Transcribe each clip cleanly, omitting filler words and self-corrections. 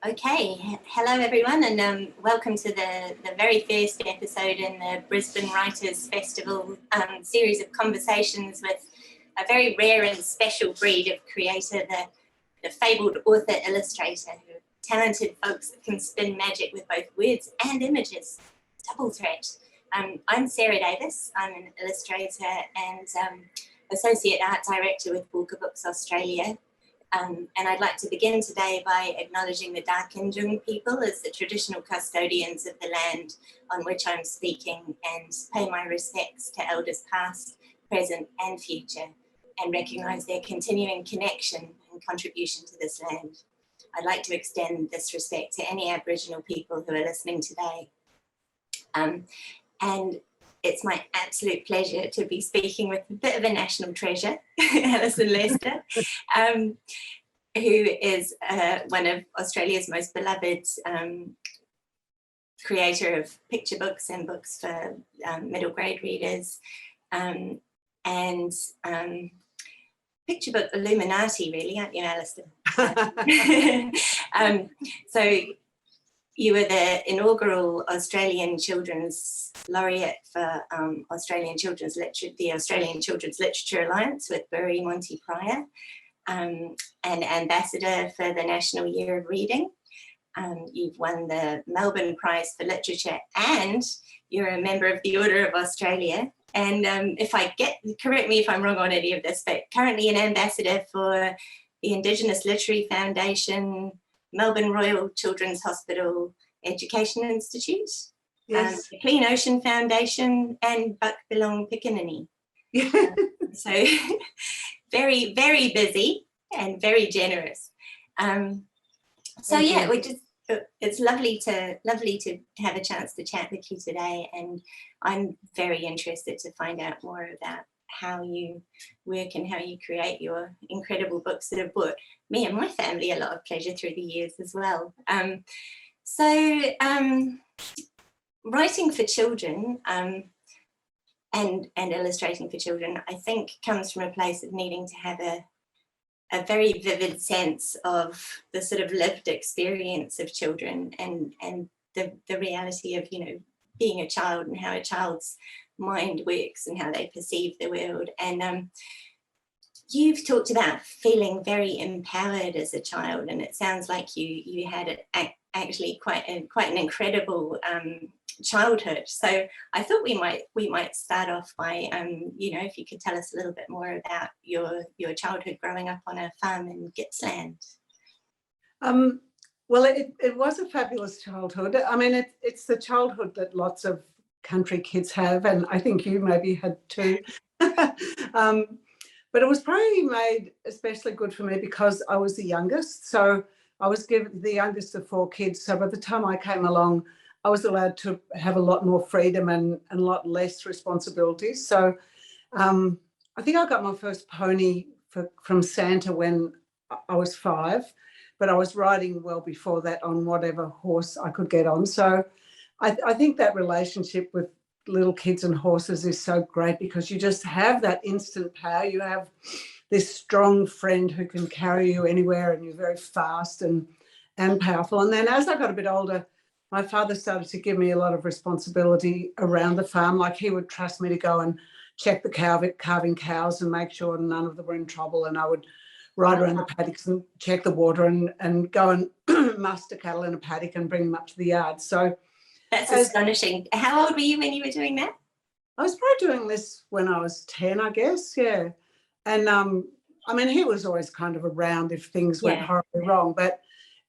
Hello everyone, and welcome to the very first episode in the Brisbane Writers Festival series of conversations with a very rare and special breed of creator, the fabled author-illustrator, who are talented folks that can spin magic with both words and images. Double threat. I'm Sarah Davis. I'm an illustrator and Associate Art Director with Walker Books Australia. And I'd like to begin today by acknowledging the Darkinjung people as the traditional custodians of the land on which I'm speaking, and pay my respects to elders past, present and future, and recognise their continuing connection and contribution to this land. I'd like to extend this respect to any Aboriginal people who are listening today. And it's my absolute pleasure to be speaking with a bit of a national treasure, Alison Lester, who is one of Australia's most beloved creator of picture books and books for middle grade readers, and picture book Illuminati, really, aren't you, Alison? So you were the inaugural Australian Children's Laureate for the Australian Children's Literature Alliance with Burry Monty Pryor, and Ambassador for the National Year of Reading. You've won the Melbourne Prize for Literature, and you're a member of the Order of Australia. And correct me if I'm wrong on any of this, but currently an ambassador for the Indigenous Literary Foundation, Melbourne Royal Children's Hospital Education Institute, yes. The Clean Ocean Foundation, and Buck Belong Pickaninny. So very, very busy and very generous. It's lovely to have a chance to chat with you today, and I'm very interested to find out more about how you work and how you create your incredible books that have brought me and my family a lot of pleasure through the years as well. Writing for children and illustrating for children, I think, comes from a place of needing to have a very vivid sense of the sort of lived experience of children and the reality of, being a child and how a child's mind works and how they perceive the world. And you've talked about feeling very empowered as a child, and it sounds like you had actually quite an incredible childhood. So I thought we might start off by if you could tell us a little bit more about your childhood growing up on a farm in Getzland. Well, it was a fabulous childhood. I mean, it's the childhood that lots of country kids have, and I think you maybe had too. But it was probably made especially good for me because I was the youngest. So I was given the youngest of 4 kids. So by the time I came along, I was allowed to have a lot more freedom and a lot less responsibilities. So I think I got my first pony from Santa when I was 5, but I was riding well before that on whatever horse I could get on. So I think that relationship with little kids and horses is so great because you just have that instant power. You have this strong friend who can carry you anywhere, and you're very fast and powerful. And then as I got a bit older, my father started to give me a lot of responsibility around the farm. Like, he would trust me to go and check the calving cows and make sure none of them were in trouble. And I would ride around the paddocks and check the water and go and muster cattle in a paddock and bring them up to the yard. So that's astonishing. How old were you when you were doing that? I was probably doing this when I was 10, I guess, yeah. And I mean, he was always kind of around if things went horribly wrong, but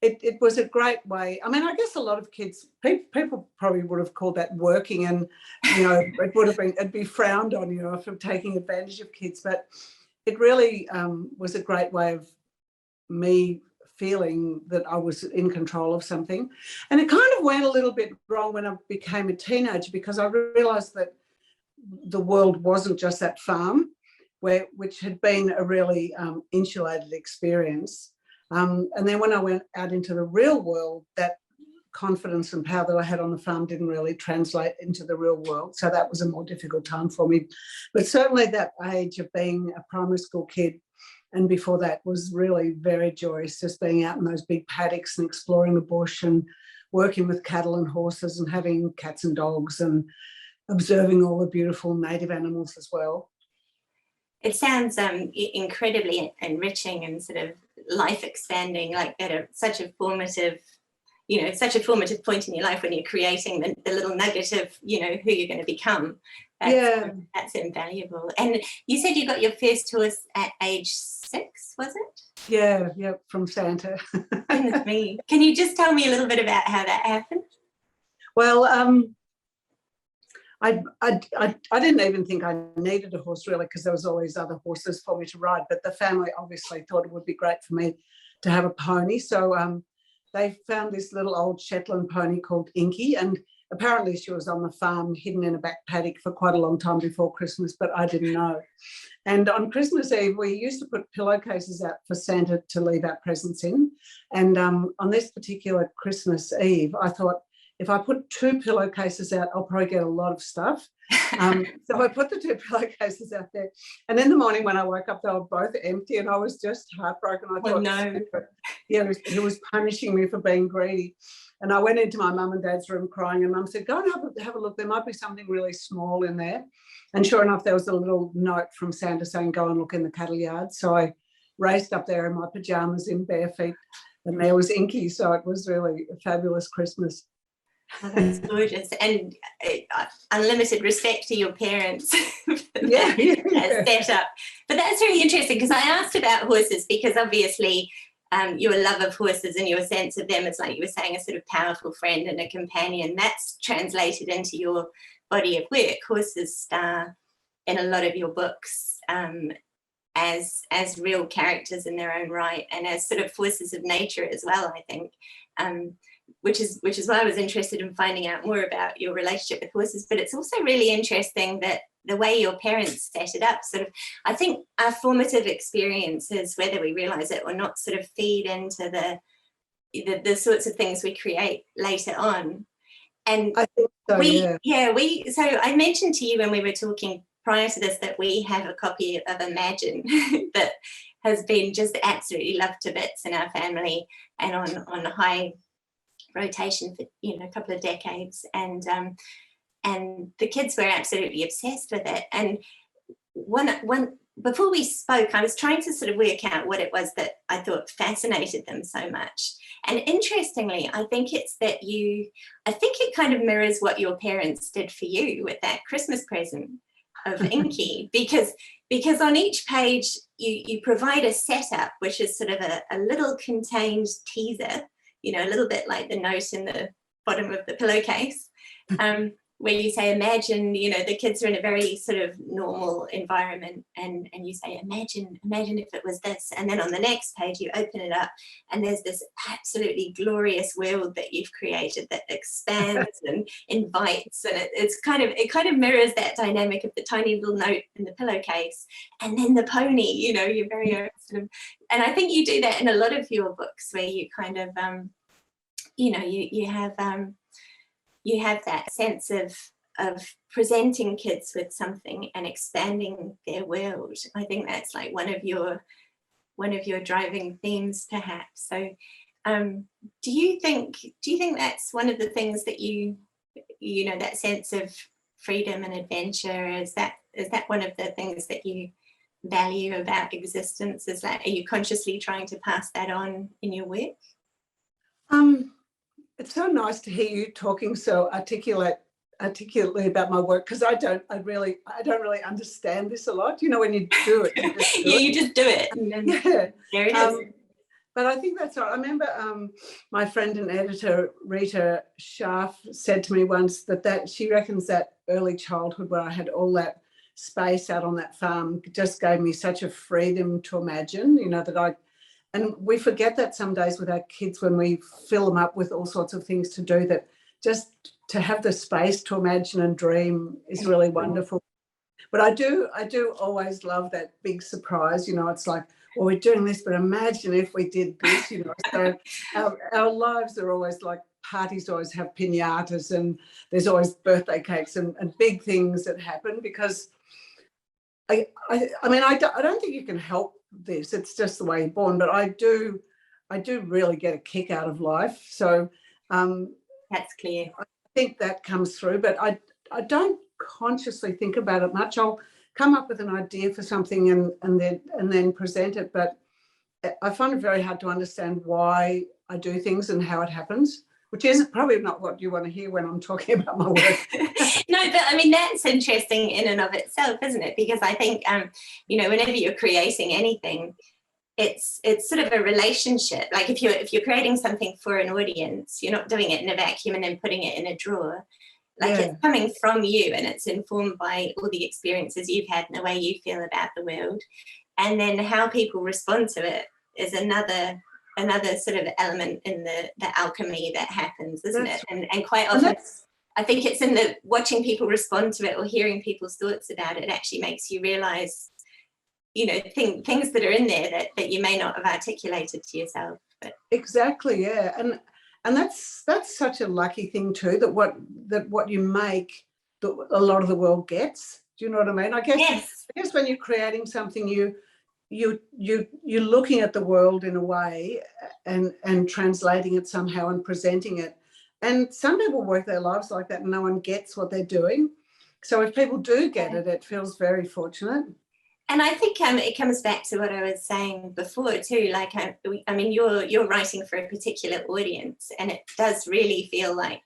it was a great way. I mean, I guess a lot of kids, people probably would have called that working, and, it'd be frowned on, for taking advantage of kids, but it really was a great way of me feeling that I was in control of something. And it kind of went a little bit wrong when I became a teenager, because I realised that the world wasn't just that farm, which had been a really insulated experience. And then when I went out into the real world, that confidence and power that I had on the farm didn't really translate into the real world. So that was a more difficult time for me. But certainly that age of being a primary school kid And before that was really very joyous, just being out in those big paddocks and exploring the bush and working with cattle and horses and having cats and dogs and observing all the beautiful native animals as well. It sounds incredibly enriching and sort of life expanding, like that. Such a formative, such a formative point in your life when you're creating the little nugget of, who you're going to become. That's invaluable. And you said you got your first horse at age 6, was it? Yeah, from Santa. Goodness me. Can you just tell me a little bit about how that happened? Well, I didn't even think I needed a horse really, because there was always other horses for me to ride, but the family obviously thought it would be great for me to have a pony. So they found this little old Shetland pony called Inky, and apparently she was on the farm hidden in a back paddock for quite a long time before Christmas, but I didn't know. And on Christmas Eve, we used to put pillowcases out for Santa to leave our presents in. And on this particular Christmas Eve, I thought, if I put 2 pillowcases out, I'll probably get a lot of stuff. So I put the 2 pillowcases out there. And in the morning when I woke up, they were both empty, and I was just heartbroken. I thought, no. Yeah, he was punishing me for being greedy. And I went into my mum and dad's room crying, and Mum said, go and have a look. There might be something really small in there. And sure enough, there was a little note from Santa saying, go and look in the cattle yard. So I raced up there in my pajamas in bare feet, and there was Inky. So it was really a fabulous Christmas. Oh, that's gorgeous. And unlimited respect to your parents for that setup. But that's really interesting, because I asked about horses because obviously your love of horses and your sense of them is, like you were saying, a sort of powerful friend and a companion. That's translated into your body of work. Horses star in a lot of your books as real characters in their own right, and as sort of forces of nature as well, I think. Which is why I was interested in finding out more about your relationship with horses. But it's also really interesting that the way your parents set it up, sort of, I think our formative experiences, whether we realise it or not, sort of feed into the sorts of things we create later on. And I think so, so I mentioned to you when we were talking prior to this that we have a copy of Imagine that has been just absolutely loved to bits in our family and on high rotation for a couple of decades, and the kids were absolutely obsessed with it. And one before we spoke, I was trying to sort of work out what it was that I thought fascinated them so much. And interestingly, I think it's that I think it kind of mirrors what your parents did for you with that Christmas present of Inky, because on each page you provide a setup, which is sort of a little contained teaser, a little bit like the note in the bottom of the pillowcase, where you say, imagine, the kids are in a very sort of normal environment, and you say, imagine if it was this. And then on the next page, you open it up, and there's this absolutely glorious world that you've created that expands and invites. And it kind of mirrors that dynamic of the tiny little note in the pillowcase. And then the pony, your very own sort of, and I think you do that in a lot of your books, where you kind of, you have that sense of presenting kids with something and expanding their world. I think that's like one of your driving themes, perhaps. So do you think that's one of the things that that sense of freedom and adventure, is that one of the things that you value about existence? Are you consciously trying to pass that on in your work? It's so nice to hear you talking so articulately about my work, because I don't really understand this a lot. When you do it, you just do it. Yeah, there it is. But I think that's right. I remember my friend and editor Rita Scharf said to me once that she reckons that early childhood, where I had all that space out on that farm, just gave me such a freedom to imagine. And we forget that some days with our kids, when we fill them up with all sorts of things to do, that just to have the space to imagine and dream is really wonderful. But I do always love that big surprise. It's like, well, we're doing this, but imagine if we did this. So our lives are always like, parties always have piñatas, and there's always birthday cakes and big things that happen, because I don't think you can help this. It's just the way you're born. But I do really get a kick out of life. So that's clear. I think that comes through, but I don't consciously think about it much. I'll come up with an idea for something and then present it, but I find it very hard to understand why I do things and how it happens, which is probably not what you want to hear when I'm talking about my work. No, but I mean, that's interesting in and of itself, isn't it? Because I think, whenever you're creating anything, it's sort of a relationship. Like if you're creating something for an audience, you're not doing it in a vacuum and then putting it in a drawer. Like it's coming from you, and it's informed by all the experiences you've had and the way you feel about the world. And then how people respond to it is another sort of element in the alchemy that happens, isn't it? And quite often, I think it's in the watching people respond to it or hearing people's thoughts about it actually makes you realise, things that are in there that you may not have articulated to yourself. But. Exactly, yeah. And that's such a lucky thing too, that what you make, a lot of the world gets. Do you know what I mean? I guess when you're creating something, you're looking at the world in a way and translating it somehow and presenting it. And some people work their lives like that and no one gets what they're doing. So if people do get it, it feels very fortunate. And I think it comes back to what I was saying before too. Like, I mean, you're writing for a particular audience, and it does really feel like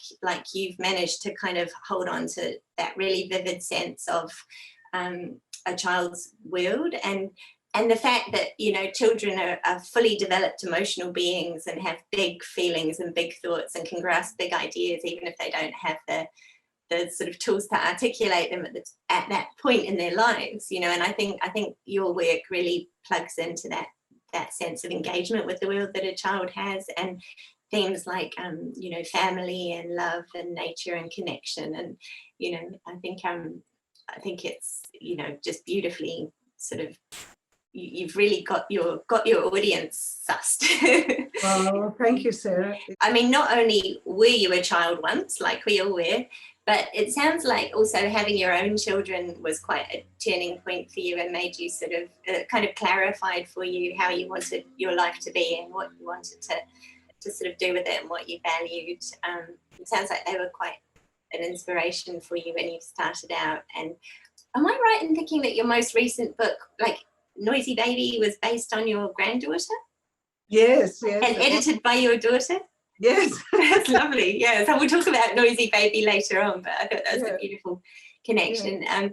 you've managed to kind of hold on to that really vivid sense of a child's world, and the fact that children are fully developed emotional beings and have big feelings and big thoughts and can grasp big ideas, even if they don't have the sort of tools to articulate them at that point in their lives, and I think your work really plugs into that sense of engagement with the world that a child has, and themes like family and love and nature and connection, and I think it's just beautifully sort of you've really got your audience sussed. Oh, thank you, Sarah. I mean, not only were you a child once, like we all were, but it sounds like also having your own children was quite a turning point for you and made you sort of kind of clarified for you how you wanted your life to be and what you wanted to sort of do with it and what you valued. It sounds like they were quite an inspiration for you when you started out. And am I right in thinking that your most recent book, like Noisy Baby, was based on your granddaughter? Yes. And edited by your daughter? Yes. That's lovely. Yeah. So we'll talk about Noisy Baby later on, but I thought that was a beautiful connection. Yeah.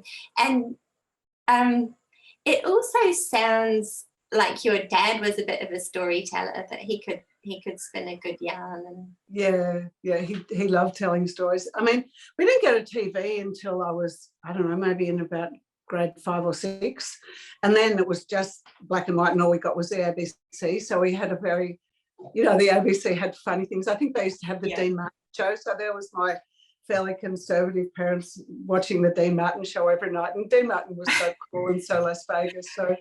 It also sounds like your dad was a bit of a storyteller, that he could spin a good yarn. And he loved telling stories. I mean, we didn't get a TV until I was, I don't know, maybe in about grade 5 or 6, and then it was just black and white, and all we got was the ABC. So we had a very, the ABC had funny things. I think they used to have the Dean Martin show, so there was my fairly conservative parents watching the Dean Martin show every night, and Dean Martin was so cool and so Las Vegas, so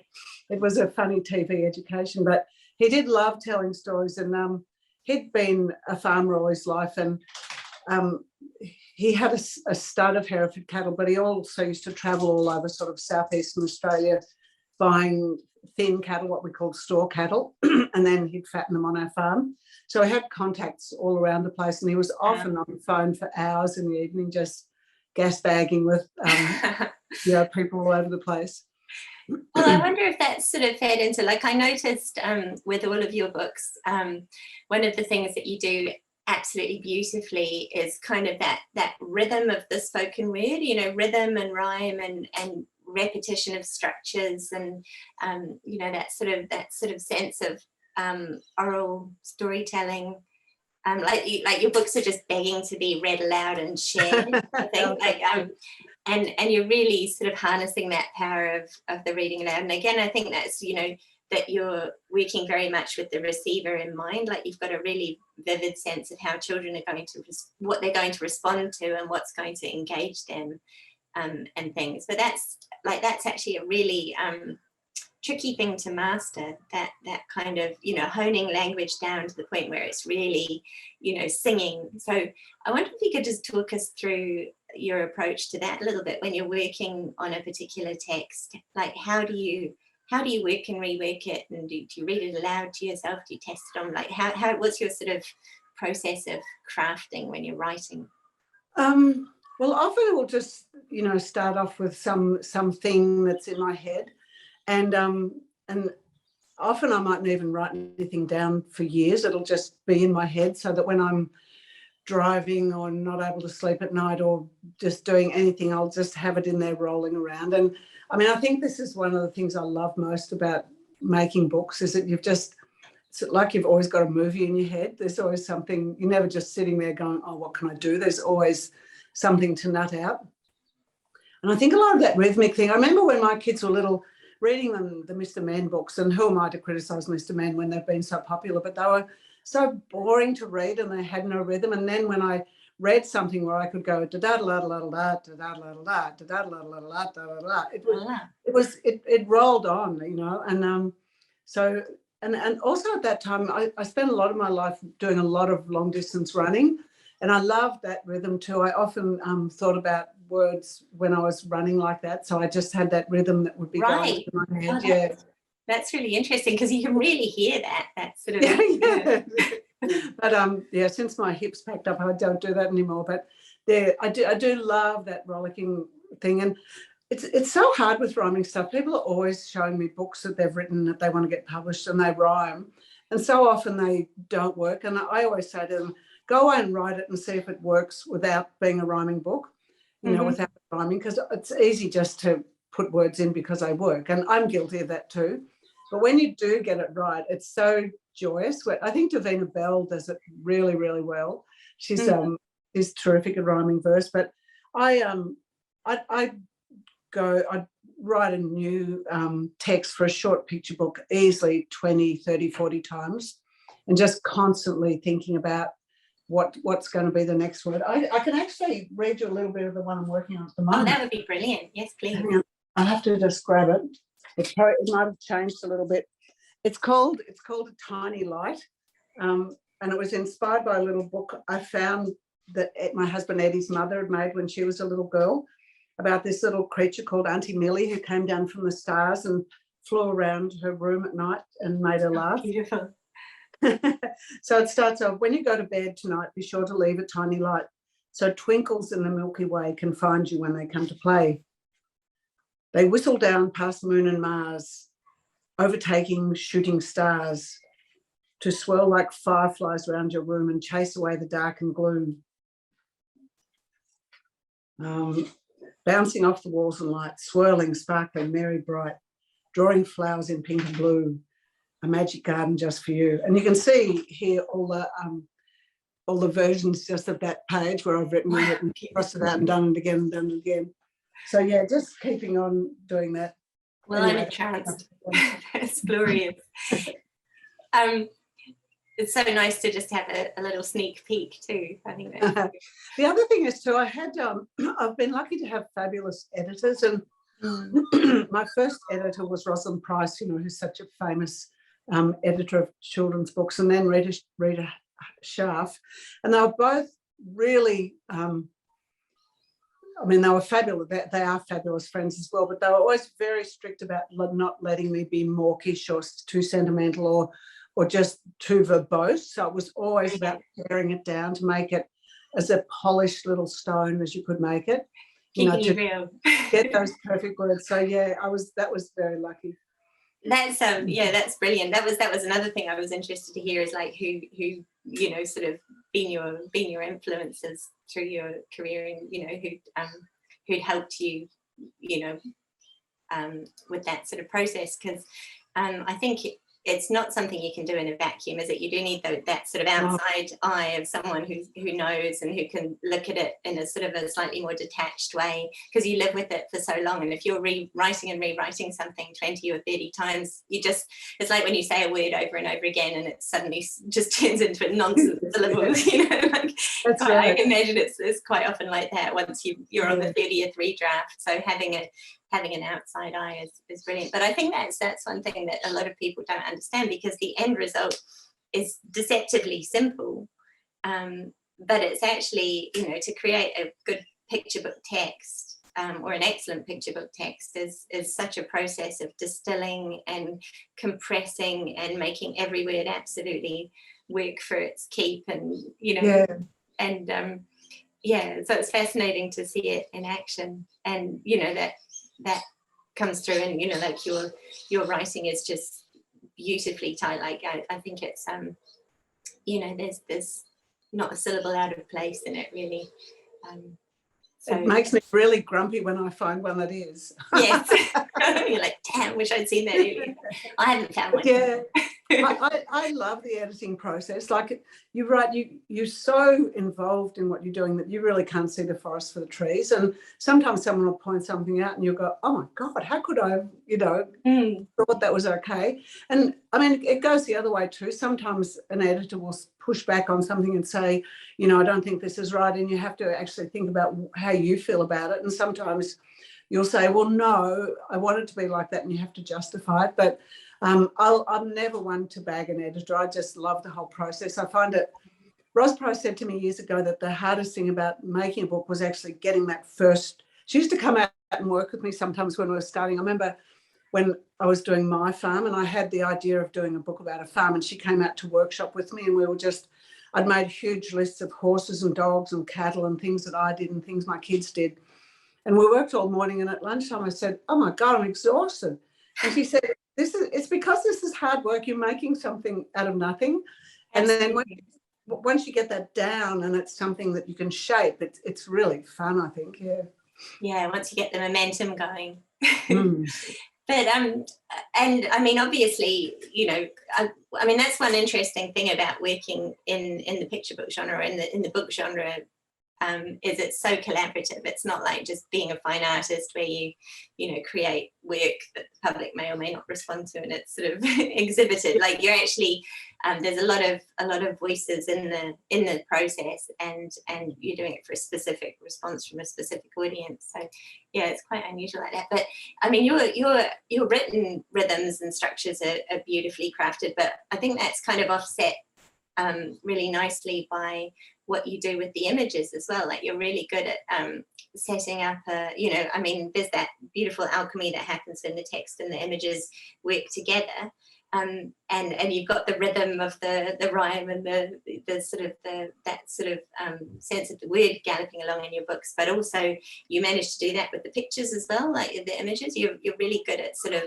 it was a funny TV education. But he did love telling stories, and he'd been a farmer all his life, and he had a stud of Hereford cattle, but he also used to travel all over sort of southeastern Australia buying thin cattle, what we call store cattle, and then he'd fatten them on our farm. So he had contacts all around the place, and he was often on the phone for hours in the evening just gas bagging with people all over the place. Well, I wonder if that sort of fed into, like, I noticed with all of your books, one of the things that you do absolutely beautifully is kind of that rhythm of the spoken word, rhythm and rhyme and repetition of structures, and that sort of sense of oral storytelling. Like your books are just begging to be read aloud and shared. I think and you're really sort of harnessing that power of the reading aloud. And again, I think that's that you're working very much with the receiver in mind. Like you've got a really vivid sense of how children are going to what they're going to respond to and what's going to engage them, and things. But that's actually a really tricky thing to master, that kind of honing language down to the point where it's really singing. So I wonder if you could just talk us through your approach to that a little bit when you're working on a particular text. Like how do you how do you work and rework it? And do you read it aloud to yourself? Do you test it on, like, what's your sort of process of crafting when you're writing? Well, often it will just, start off with something that's in my head, and often I mightn't even write anything down for years. It'll just be in my head, so that when I'm driving or not able to sleep at night or just doing anything, I'll just have it in there rolling around. And I mean, I think this is one of the things I love most about making books, is that it's like you've always got a movie in your head. There's always something. You're never just sitting there going, oh, what can I do? There's always something to nut out. And I think a lot of that rhythmic thing, I remember when my kids were little, reading them the Mr. Men books, and who am I to criticise Mr. Men when they've been so popular, but they were so boring to read and they had no rhythm. And then when I read something where I could go da da da da da da da da da da da da da da, it rolled on, and so and also at that time I spent a lot of my life doing a lot of long distance running, and I loved that rhythm too. I often thought about words when I was running like that, so I just had that rhythm that would be going through my head. Oh, that's really interesting, because you can really hear that sort of yeah. But since my hips packed up, I don't do that anymore. But I do love that rollicking thing, and it's so hard with rhyming stuff. People are always showing me books that they've written that they want to get published, and they rhyme, and so often they don't work. And I always say to them, go away and write it and see if it works without being a rhyming book, without rhyming, because it's easy just to put words in because they work, and I'm guilty of that too. But when you do get it right, it's so joyous. I think Davina Bell does it really, really well. She's terrific at rhyming verse. But I write a new text for a short picture book easily 20, 30, 40 times, and just constantly thinking about what's going to be the next word. I can actually read you a little bit of the one I'm working on at the moment. Oh, that would be brilliant. Yes, please. I have to just grab it. It might have changed a little bit. It's called A Tiny Light, and it was inspired by a little book I found that my husband Eddie's mother had made when she was a little girl, about this little creature called Auntie Millie, who came down from the stars and flew around her room at night and made her laugh. Beautiful. So it starts off, when you go to bed tonight, be sure to leave a tiny light, so twinkles in the Milky Way can find you when they come to play. They whistle down past Moon and Mars, overtaking shooting stars, to swirl like fireflies around your room and chase away the dark and gloom. Bouncing off the walls and lights, swirling, sparkling, merry, bright, drawing flowers in pink and blue, a magic garden just for you. And you can see here all the versions just of that page where I've written it and crossed it out and done it again and done it again. So yeah, just keeping on doing that. Well, anyway, I'm entranced. That's glorious. It's so nice to just have a little sneak peek too. I think that's the other thing is too, I've been lucky to have fabulous editors, and my first editor was Rosalind Price, who's such a famous editor of children's books, and then Rita Scharf, and they were both really they were fabulous. They are fabulous friends as well, but they were always very strict about not letting me be mawkish or too sentimental or just too verbose. So it was always about paring it down to make it as a polished little stone as you could make it. Keeping you real. Get those perfect words. So yeah, that was very lucky. That's that's brilliant. That was another thing I was interested to hear, is like who sort of been your influences through your career, and who'd helped you with that sort of process, because I think it's not something you can do in a vacuum, is it? You do need that sort of outside eye of someone who knows and who can look at it in a sort of a slightly more detached way, because you live with it for so long. And if you're rewriting and rewriting something 20 or 30 times, it's like when you say a word over and over again and it suddenly just turns into a nonsense syllables, That's right. I imagine it's quite often like that once you're on the 30th redraft. So having an outside eye is brilliant. But I think that's one thing that a lot of people don't understand, because the end result is deceptively simple, but it's actually, to create a good picture book text, or an excellent picture book text is such a process of distilling and compressing and making every word absolutely work for its keep, and and so it's fascinating to see it in action, and that comes through, and like your writing is just beautifully tight. Like I think it's there's not a syllable out of place in it, really. So it makes me really grumpy when I find one that is. Yes. You're like, damn, wish I'd seen that earlier. I haven't found one. Yeah. I love the editing process. Like you're right, you're so involved in what you're doing that you really can't see the forest for the trees. And sometimes someone will point something out and you'll go, oh my God, how could I, thought that was okay? And I mean, it goes the other way too. Sometimes an editor will push back on something and say, I don't think this is right. And you have to actually think about how you feel about it. And sometimes you'll say, well, no, I want it to be like that, and you have to justify it. But I'm never one to bag an editor. I just love the whole process. I find it, Ros Price said to me years ago that the hardest thing about making a book was actually getting that first. She used to come out and work with me sometimes when we were starting. I remember when I was doing my farm and I had the idea of doing a book about a farm, and she came out to workshop with me, and we were I'd made huge lists of horses and dogs and cattle and things that I did and things my kids did. And we worked all morning, and at lunchtime I said, oh my God, I'm exhausted. And she said, it's because this is hard work. You're making something out of nothing. Absolutely. And then once you get that down and it's something that you can shape, it's really fun, I think. Yeah, once you get the momentum going. But and I mean, obviously, I mean, that's one interesting thing about working in the picture book genre, in the book genre, is it's so collaborative. It's not like just being a fine artist where you create work that the public may or may not respond to, and it's sort of exhibited. Like you're actually there's a lot of voices in the process, and you're doing it for a specific response from a specific audience. So yeah, it's quite unusual like that. But I mean, your written rhythms and structures are beautifully crafted, but I think that's kind of offset really nicely by what you do with the images as well. Like you're really good at setting up I mean, there's that beautiful alchemy that happens when the text and the images work together, and you've got the rhythm of the rhyme and the sort of that sort of sense of the word galloping along in your books, but also you manage to do that with the pictures as well, like the images. You're really good at sort of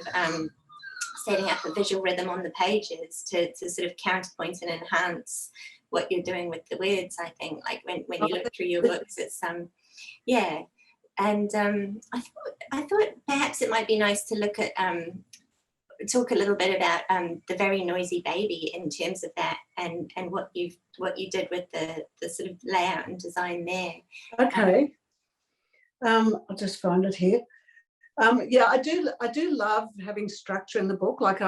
setting up a visual rhythm on the pages to sort of counterpoint and enhance what you're doing with the words. I think, like when you look through your books, it's and I thought perhaps it might be nice to look at talk a little bit about The Very Noisy Baby in terms of that, and what you did with the sort of layout and design there. Okay. I'll just find it here. Yeah, I do love having structure in the book. Like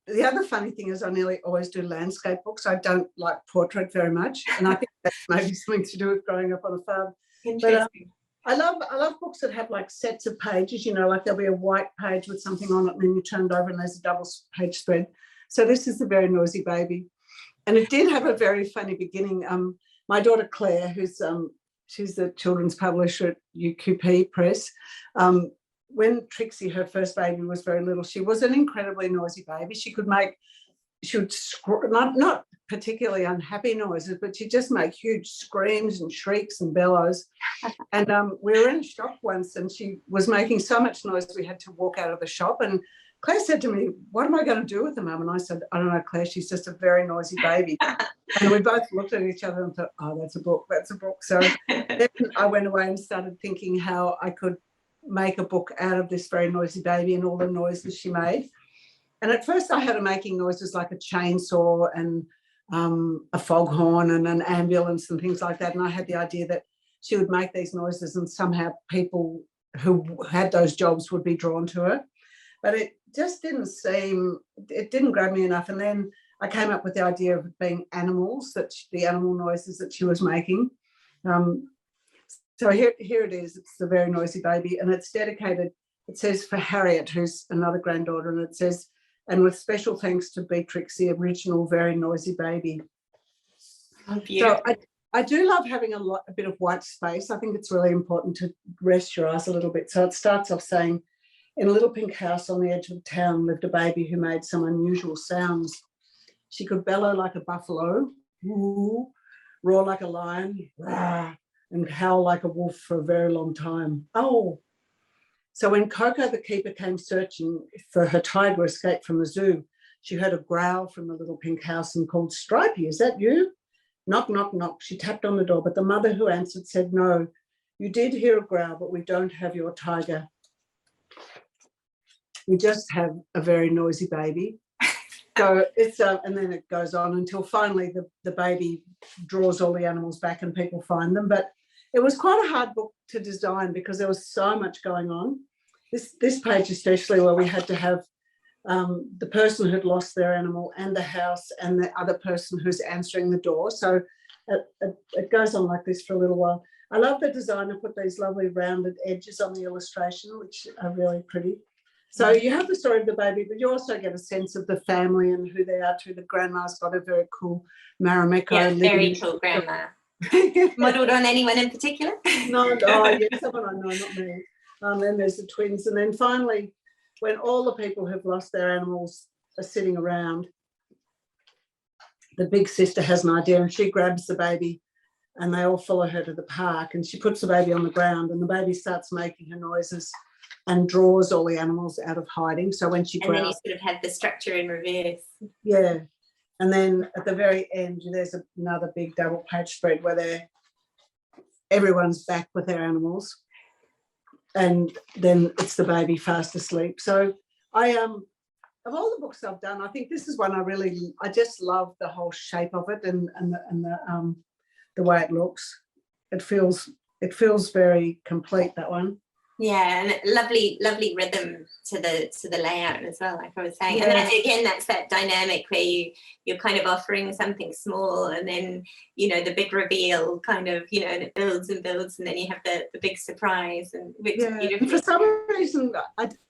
the other funny thing is I nearly always do landscape books. I don't like portrait very much, and I think that's maybe something to do with growing up on a farm. Interesting. But I love books that have like sets of pages. Like there'll be a white page with something on it, and then you turn it over and there's a double page spread. So this is The Very Noisy Baby, and it did have a very funny beginning. My daughter Claire, who's she's the children's publisher at UQP Press. When Trixie, her first baby, was very little, she was an incredibly noisy baby. She would not particularly unhappy noises, but she'd just make huge screams and shrieks and bellows. And we were in a shop once, and she was making so much noise we had to walk out of the shop. And Claire said to me, what am I going to do with her, Mum? And I said, I don't know, Claire, she's just a very noisy baby. And we both looked at each other and thought, oh, that's a book. So then I went away and started thinking how I could make a book out of this very noisy baby and all the noises she made. And at first I had her making noises like a chainsaw and a foghorn and an ambulance and things like that. And I had the idea that she would make these noises and somehow people who had those jobs would be drawn to her. But it just it didn't grab me enough. And then I came up with the idea of it being animals, the animal noises that she was making. So here it is. It's The Very Noisy Baby, and it's dedicated, it says, for Harriet, who's another granddaughter, and it says, and with special thanks to Beatrix, the original Very Noisy Baby. Oh, beautiful. So I do love having a bit of white space. I think it's really important to rest your eyes a little bit. So it starts off saying, in a little pink house on the edge of town lived a baby who made some unusual sounds. She could bellow like a buffalo, woo, roar like a lion, rah, and howl like a wolf for a very long time. Oh. So when Coco the keeper came searching for her tiger escaped from the zoo, she heard a growl from the little pink house and called, "Stripey, is that you?" Knock, knock, knock. She tapped on the door, but the mother who answered said, "No, you did hear a growl, but we don't have your tiger. We just have a very noisy baby." So it's and then it goes on until finally the baby draws all the animals back and people find them. But it was quite a hard book to design because there was so much going on. This page especially, where we had to have the person who'd lost their animal and the house and the other person who's answering the door. So it goes on like this for a little while. I love the designer put these lovely rounded edges on the illustration, which are really pretty. So you have the story of the baby, but you also get a sense of the family and who they are too. The grandma's got a very cool Marimekko. Yeah, very cool grandma. Modelled on anyone in particular? No, yeah, someone I know, not me. Then there's the twins. And then finally, when all the people who've lost their animals are sitting around, the big sister has an idea and she grabs the baby and they all follow her to the park and she puts the baby on the ground and the baby starts making her noises and draws all the animals out of hiding. So when she growls, then you sort of have the structure in reverse. Yeah. And then at the very end, there's another big double page spread where everyone's back with their animals. And then it's the baby fast asleep. So I of all the books I've done, I think this is one I just love the whole shape of it and the way it looks. It feels very complete, that one. Yeah, and lovely rhythm to the layout as well, like I was saying. Yeah. And that's that dynamic where you're kind of offering something small and then, the big reveal kind of, and it builds and builds and then you have the big surprise. And for some reason,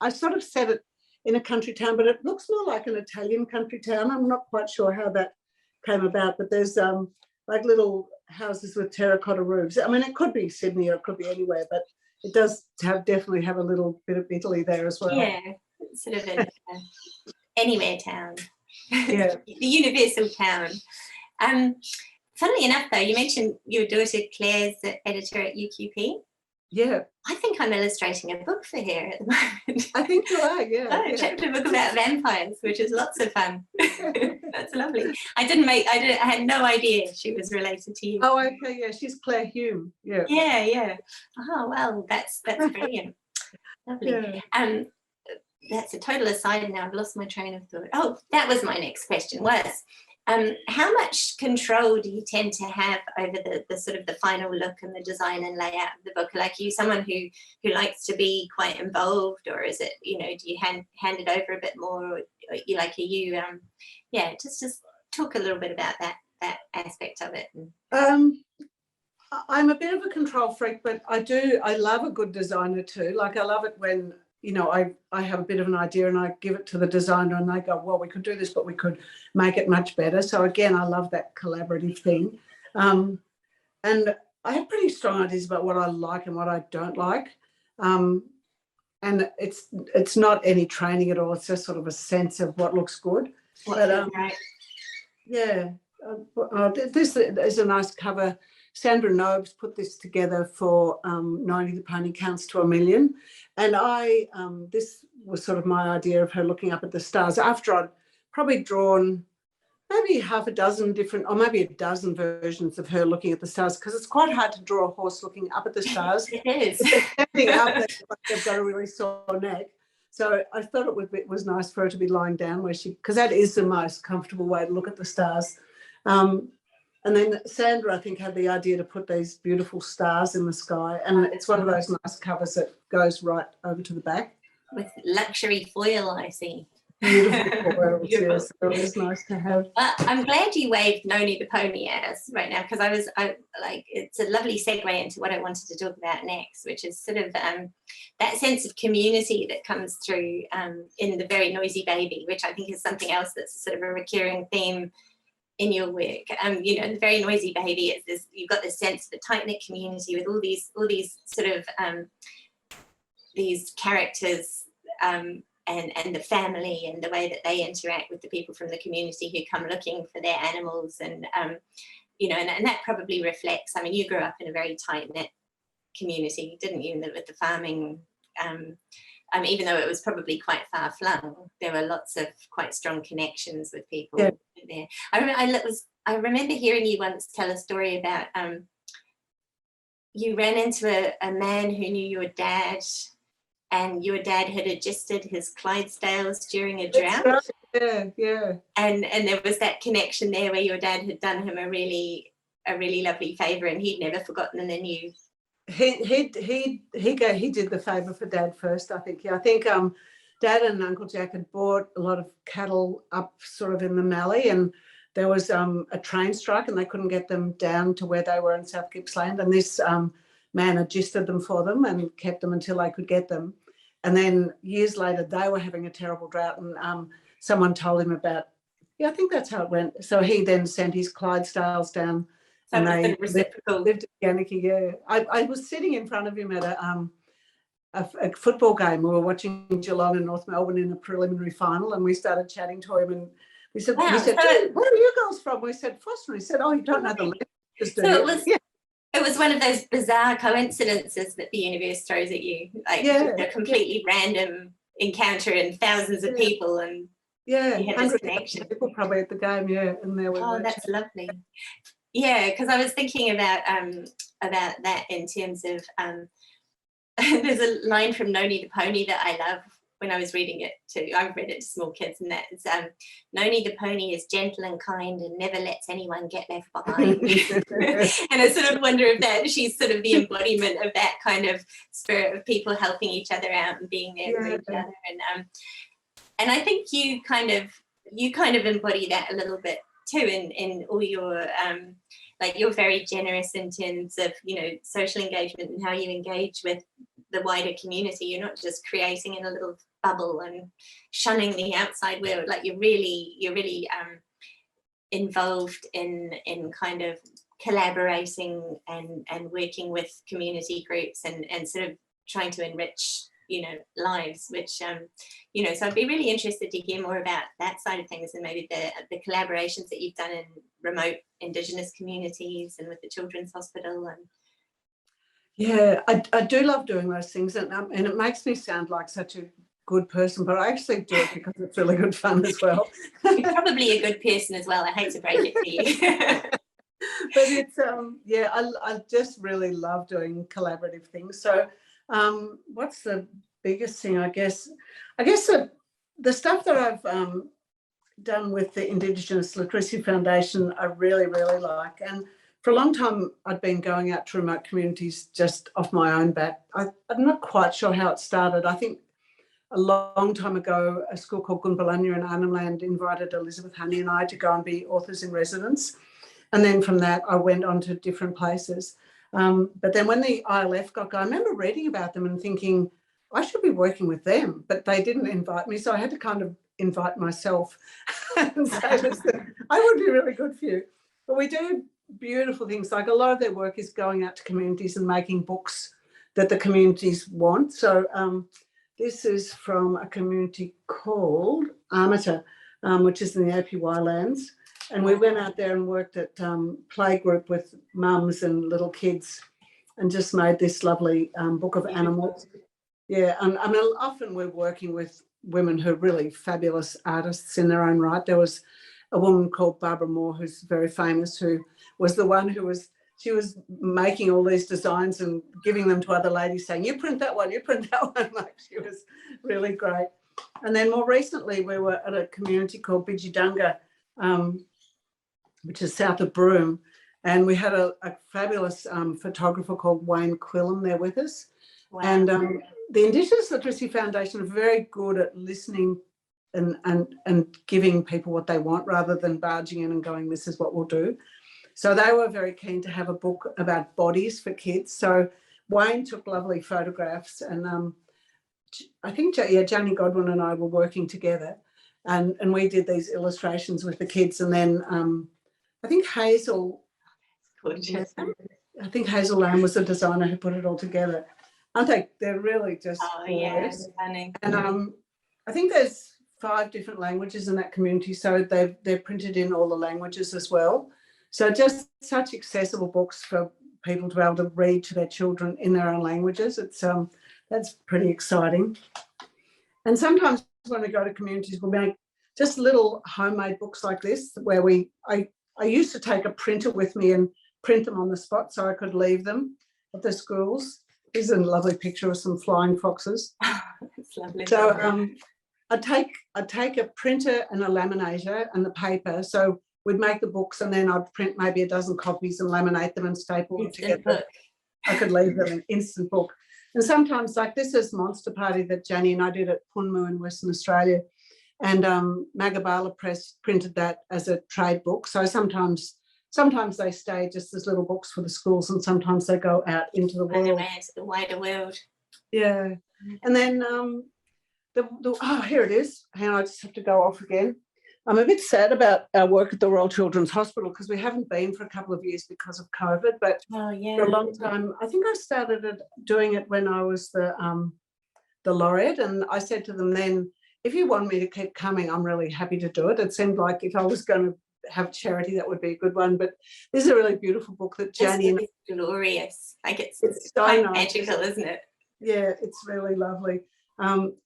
I sort of said it in a country town, but it looks more like an Italian country town. I'm not quite sure how that came about, but there's like little houses with terracotta roofs. I mean, it could be Sydney or it could be anywhere, but it does definitely have a little bit of Italy there as well. Yeah, sort of an anywhere town. Yeah. The universal town. Funnily enough, though, you mentioned your daughter Claire's the editor at UQP. Yeah. I think I'm illustrating a book for her at the moment. I think you are, yeah. A chapter book about vampires, which is lots of fun. That's lovely. I had no idea she was related to you. Oh, okay, yeah. She's Claire Hume. Yeah. Yeah. Oh, well, that's brilliant. Lovely. Yeah. That's a total aside now. I've lost my train of thought. Oh, that was my next question was, how much control do you tend to have over the sort of the final look and the design and layout of the book? Like, are you someone who likes to be quite involved, or is it, do you hand it over a bit more? Or just talk a little bit about that aspect of it. I'm a bit of a control freak, but I love a good designer too. Like, I love it when I have a bit of an idea and I give it to the designer and they go, well, we could do this, but we could make it much better. So again, I love that collaborative thing. And I have pretty strong ideas about what I like and what I don't like. And it's not any training at all. It's just sort of a sense of what looks good. Yeah. This is a nice cover. Sandra Nobes put this together for 90 the Pony Counts to a Million. And this was sort of my idea of her looking up at the stars after I'd probably drawn maybe half a dozen different, or maybe a dozen versions of her looking at the stars, because it's quite hard to draw a horse looking up at the stars. It is. Standing up, they've got a really sore neck. So I thought it was nice for her to be lying down because that is the most comfortable way to look at the stars. And then Sandra, I think, had the idea to put these beautiful stars in the sky. And it's one of those nice covers that goes right over to the back. With luxury foil, I see. Beautiful foils, yes. So it was nice to have. Well, I'm glad you waved Noni the Pony at us right now, because it's a lovely segue into what I wanted to talk about next, which is sort of that sense of community that comes through in The Very Noisy Baby, which I think is something else that's sort of a recurring theme in your work. You know, the Very Noisy Baby is this. You've got this sense of a tight knit community with all these sort of these characters. And the family and the way that they interact with the people from the community who come looking for their animals, and you know, and that probably reflects. I mean, you grew up in a very tight knit community, didn't you? With the farming, even though it was probably quite far flung, there were lots of quite strong connections with people there. I remember hearing you once tell a story about you ran into a man who knew your dad. And your dad had adjusted his Clydesdales during a drought. That's right. Yeah. And there was that connection there where your dad had done him a really lovely favour, and he'd never forgotten. And then you. He did the favour for Dad first, I think. Yeah, I think Dad and Uncle Jack had bought a lot of cattle up sort of in the Mallee, and there was a train strike, and they couldn't get them down to where they were in South Gippsland, and this man adjusted them for them and kept them until they could get them. And then years later, they were having a terrible drought, and someone told him about, I think that's how it went. So he then sent his Clydesdales down, so and they lived in Yannicky, yeah. I was sitting in front of him at a football game. We were watching Geelong and North Melbourne in a preliminary final, and we started chatting to him, and we said, wow, he said, where are you girls from? We said, Foster. He said, oh, you don't know the list. So it was one of those bizarre coincidences that the universe throws at you, like a completely random encounter and thousands of people, and you had this connection. People probably at the game, and there we were. Oh, that's lovely. Yeah, because I was thinking about that in terms of there's a line from Noni the Pony that I love. When I was reading it I've read it to small kids, and that's Noni the Pony is gentle and kind and never lets anyone get left behind. And I sort of wonder if she's sort of the embodiment of that kind of spirit of people helping each other out and being there for each other. And I think you kind of embody that a little bit too in all your like you're very generous in terms of, you know, social engagement and how you engage with the wider community. You're not just creating in a little bubble and shunning the outside world. Like you're really involved in kind of collaborating and working with community groups and sort of trying to enrich, you know, lives, which you know, so I'd be really interested to hear more about that side of things, and maybe the collaborations that you've done in remote Indigenous communities and with the Children's Hospital. And yeah, I do love doing those things, and it makes me sound like such a good person, but I actually do it because it's really good fun as well. You're probably a good person as well. I hate to break it to you. But it's I just really love doing collaborative things. So what's the biggest thing? I guess the stuff that I've done with the Indigenous Literacy Foundation I really like, and for a long time I'd been going out to remote communities just off my own bat. I'm not quite sure how it started. I think a long time ago a school called Gunbalanya in Arnhem Land invited Elizabeth Honey and I to go and be authors in residence, and then from that I went on to different places. But then when the ILF got going, I remember reading about them and thinking I should be working with them, but they didn't invite me, so I had to kind of invite myself and say I would be really good for you. But we do beautiful things, like a lot of their work is going out to communities and making books that the communities want. So this is from a community called Armata, which is in the APY lands. And we went out there and worked at playgroup with mums and little kids and just made this lovely book of animals. Yeah, and I mean, often we're working with women who are really fabulous artists in their own right. There was a woman called Barbara Moore, who's very famous, who was the one she was making all these designs and giving them to other ladies, saying, you print that one, you print that one. Like, she was really great. And then more recently, we were at a community called Bidjidunga, which is south of Broome, and we had a fabulous photographer called Wayne Quillen there with us. Wow. And the Indigenous Literacy Foundation are very good at listening and giving people what they want rather than barging in and going, this is what we'll do. So they were very keen to have a book about bodies for kids. So Wayne took lovely photographs, and I think Janie Godwin and I were working together, and we did these illustrations with the kids, and then I think Hazel. Gorgeous. I think Hazel Lamb was the designer who put it all together. Aren't they? They're really just glorious. Yeah, stunning. And I think there's 5 different languages in that community, so they're printed in all the languages as well. So just such accessible books for people to be able to read to their children in their own languages. It's that's pretty exciting. And sometimes when we go to communities, we'll make just little homemade books like this, where I used to take a printer with me and print them on the spot so I could leave them at the schools. Here's a lovely picture of some flying foxes. That's lovely. So I'd take a printer and a laminator and the paper. So we'd make the books and then I'd print maybe a dozen copies and laminate them and staple them together. I could leave them an instant book. And sometimes, like this is Monster Party that Janie and I did at Punmu in Western Australia. And Magabala Press printed that as a trade book. So sometimes they stay just as little books for the schools and sometimes they go out into the world. The wider world. Yeah. And then here it is. Hang on, I just have to go off again. I'm a bit sad about our work at the Royal Children's Hospital because we haven't been for a couple of years because of COVID, but for a long time, I think I started doing it when I was the laureate, and I said to them then, if you want me to keep coming, I'm really happy to do it. It seemed like if I was going to have charity, that would be a good one, but this is a really beautiful book that Janie... It's glorious. Like it's so quite nice. magical, isn't it? Yeah, it's really lovely.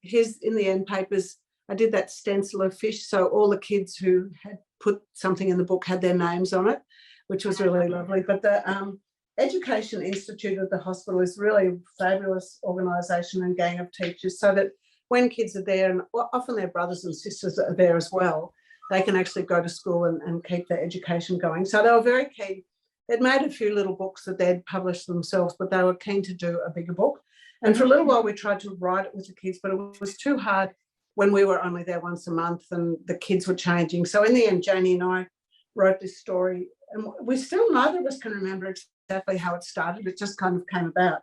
Here's in the end papers, I did that stencil of fish, so all the kids who had put something in the book had their names on it, which was really lovely. But the Education Institute of the hospital is really a fabulous organisation and gang of teachers, so that when kids are there, and often their brothers and sisters are there as well, they can actually go to school and keep their education going. So they were very keen. They'd made a few little books that they'd published themselves, but they were keen to do a bigger book. And for a little while, we tried to write it with the kids, but it was too hard when we were only there once a month and the kids were changing. So in the end, Janie and I wrote this story, and we still, neither of us can remember exactly how it started. It just kind of came about.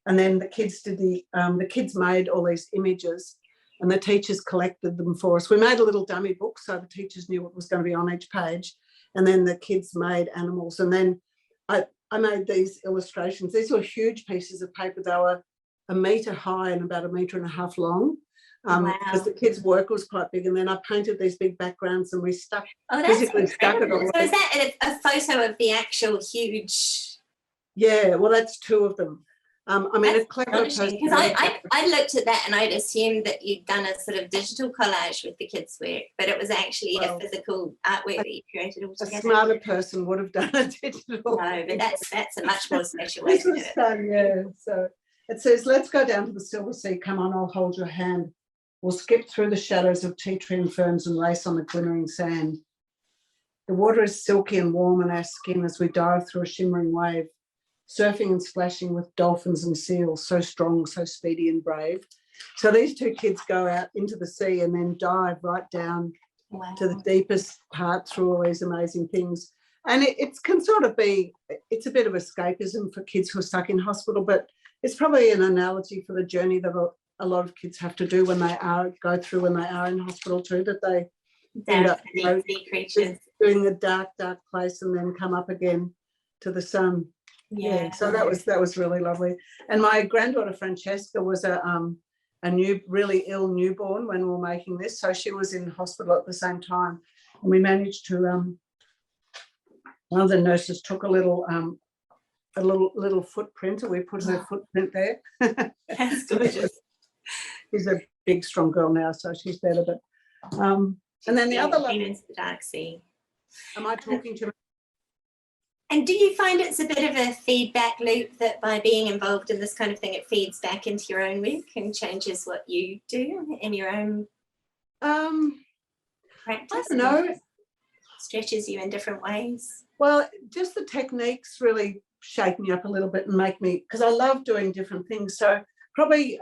And then the kids did the kids made all these images and the teachers collected them for us. We made a little dummy book so the teachers knew what was going to be on each page. And then the kids made animals. And then I made these illustrations. These were huge pieces of paper. They were 1 metre high and about 1.5 meters long. Because the kids' work was quite big, and then I painted these big backgrounds and we physically stuck it all. So is that a photo of the actual huge? Yeah, well, that's 2 of them. I mean, that's a clever person. Because I looked at that and I'd assumed that you'd done a sort of digital collage with the kids' work, but it was actually a physical artwork that you created altogether. A smarter person would have done a digital. No, but that's a much more special way This to do was it. fun, yeah. So it says, let's go down to the Silver Sea. Come on, I'll hold your hand. We'll skip through the shadows of tea tree and ferns and race on the glimmering sand. The water is silky and warm on our skin as we dive through a shimmering wave, surfing and splashing with dolphins and seals, so strong, so speedy and brave. So these 2 kids go out into the sea and then dive right down to the deepest part through all these amazing things. And it can sort of be, it's a bit of escapism for kids who are stuck in hospital, but it's probably an analogy for the journey that a lot of kids have to do when they go through when they are in hospital too, that they end up creatures doing a dark place and then come up again to the sun. Yeah, so that was really lovely. And my granddaughter Francesca was a really ill newborn when we were making this, so she was in hospital at the same time, and we managed to one of the nurses took a little footprint and we put her footprint there. That's gorgeous. She's a big strong girl now, so she's better. But and then the other into the dark sea. Am I talking to? And do you find it's a bit of a feedback loop that by being involved in this kind of thing, it feeds back into your own work and changes what you do in your own practice? I don't know. Stretches you in different ways? Well, just the techniques really shake me up a little bit and make me, because I love doing different things. So probably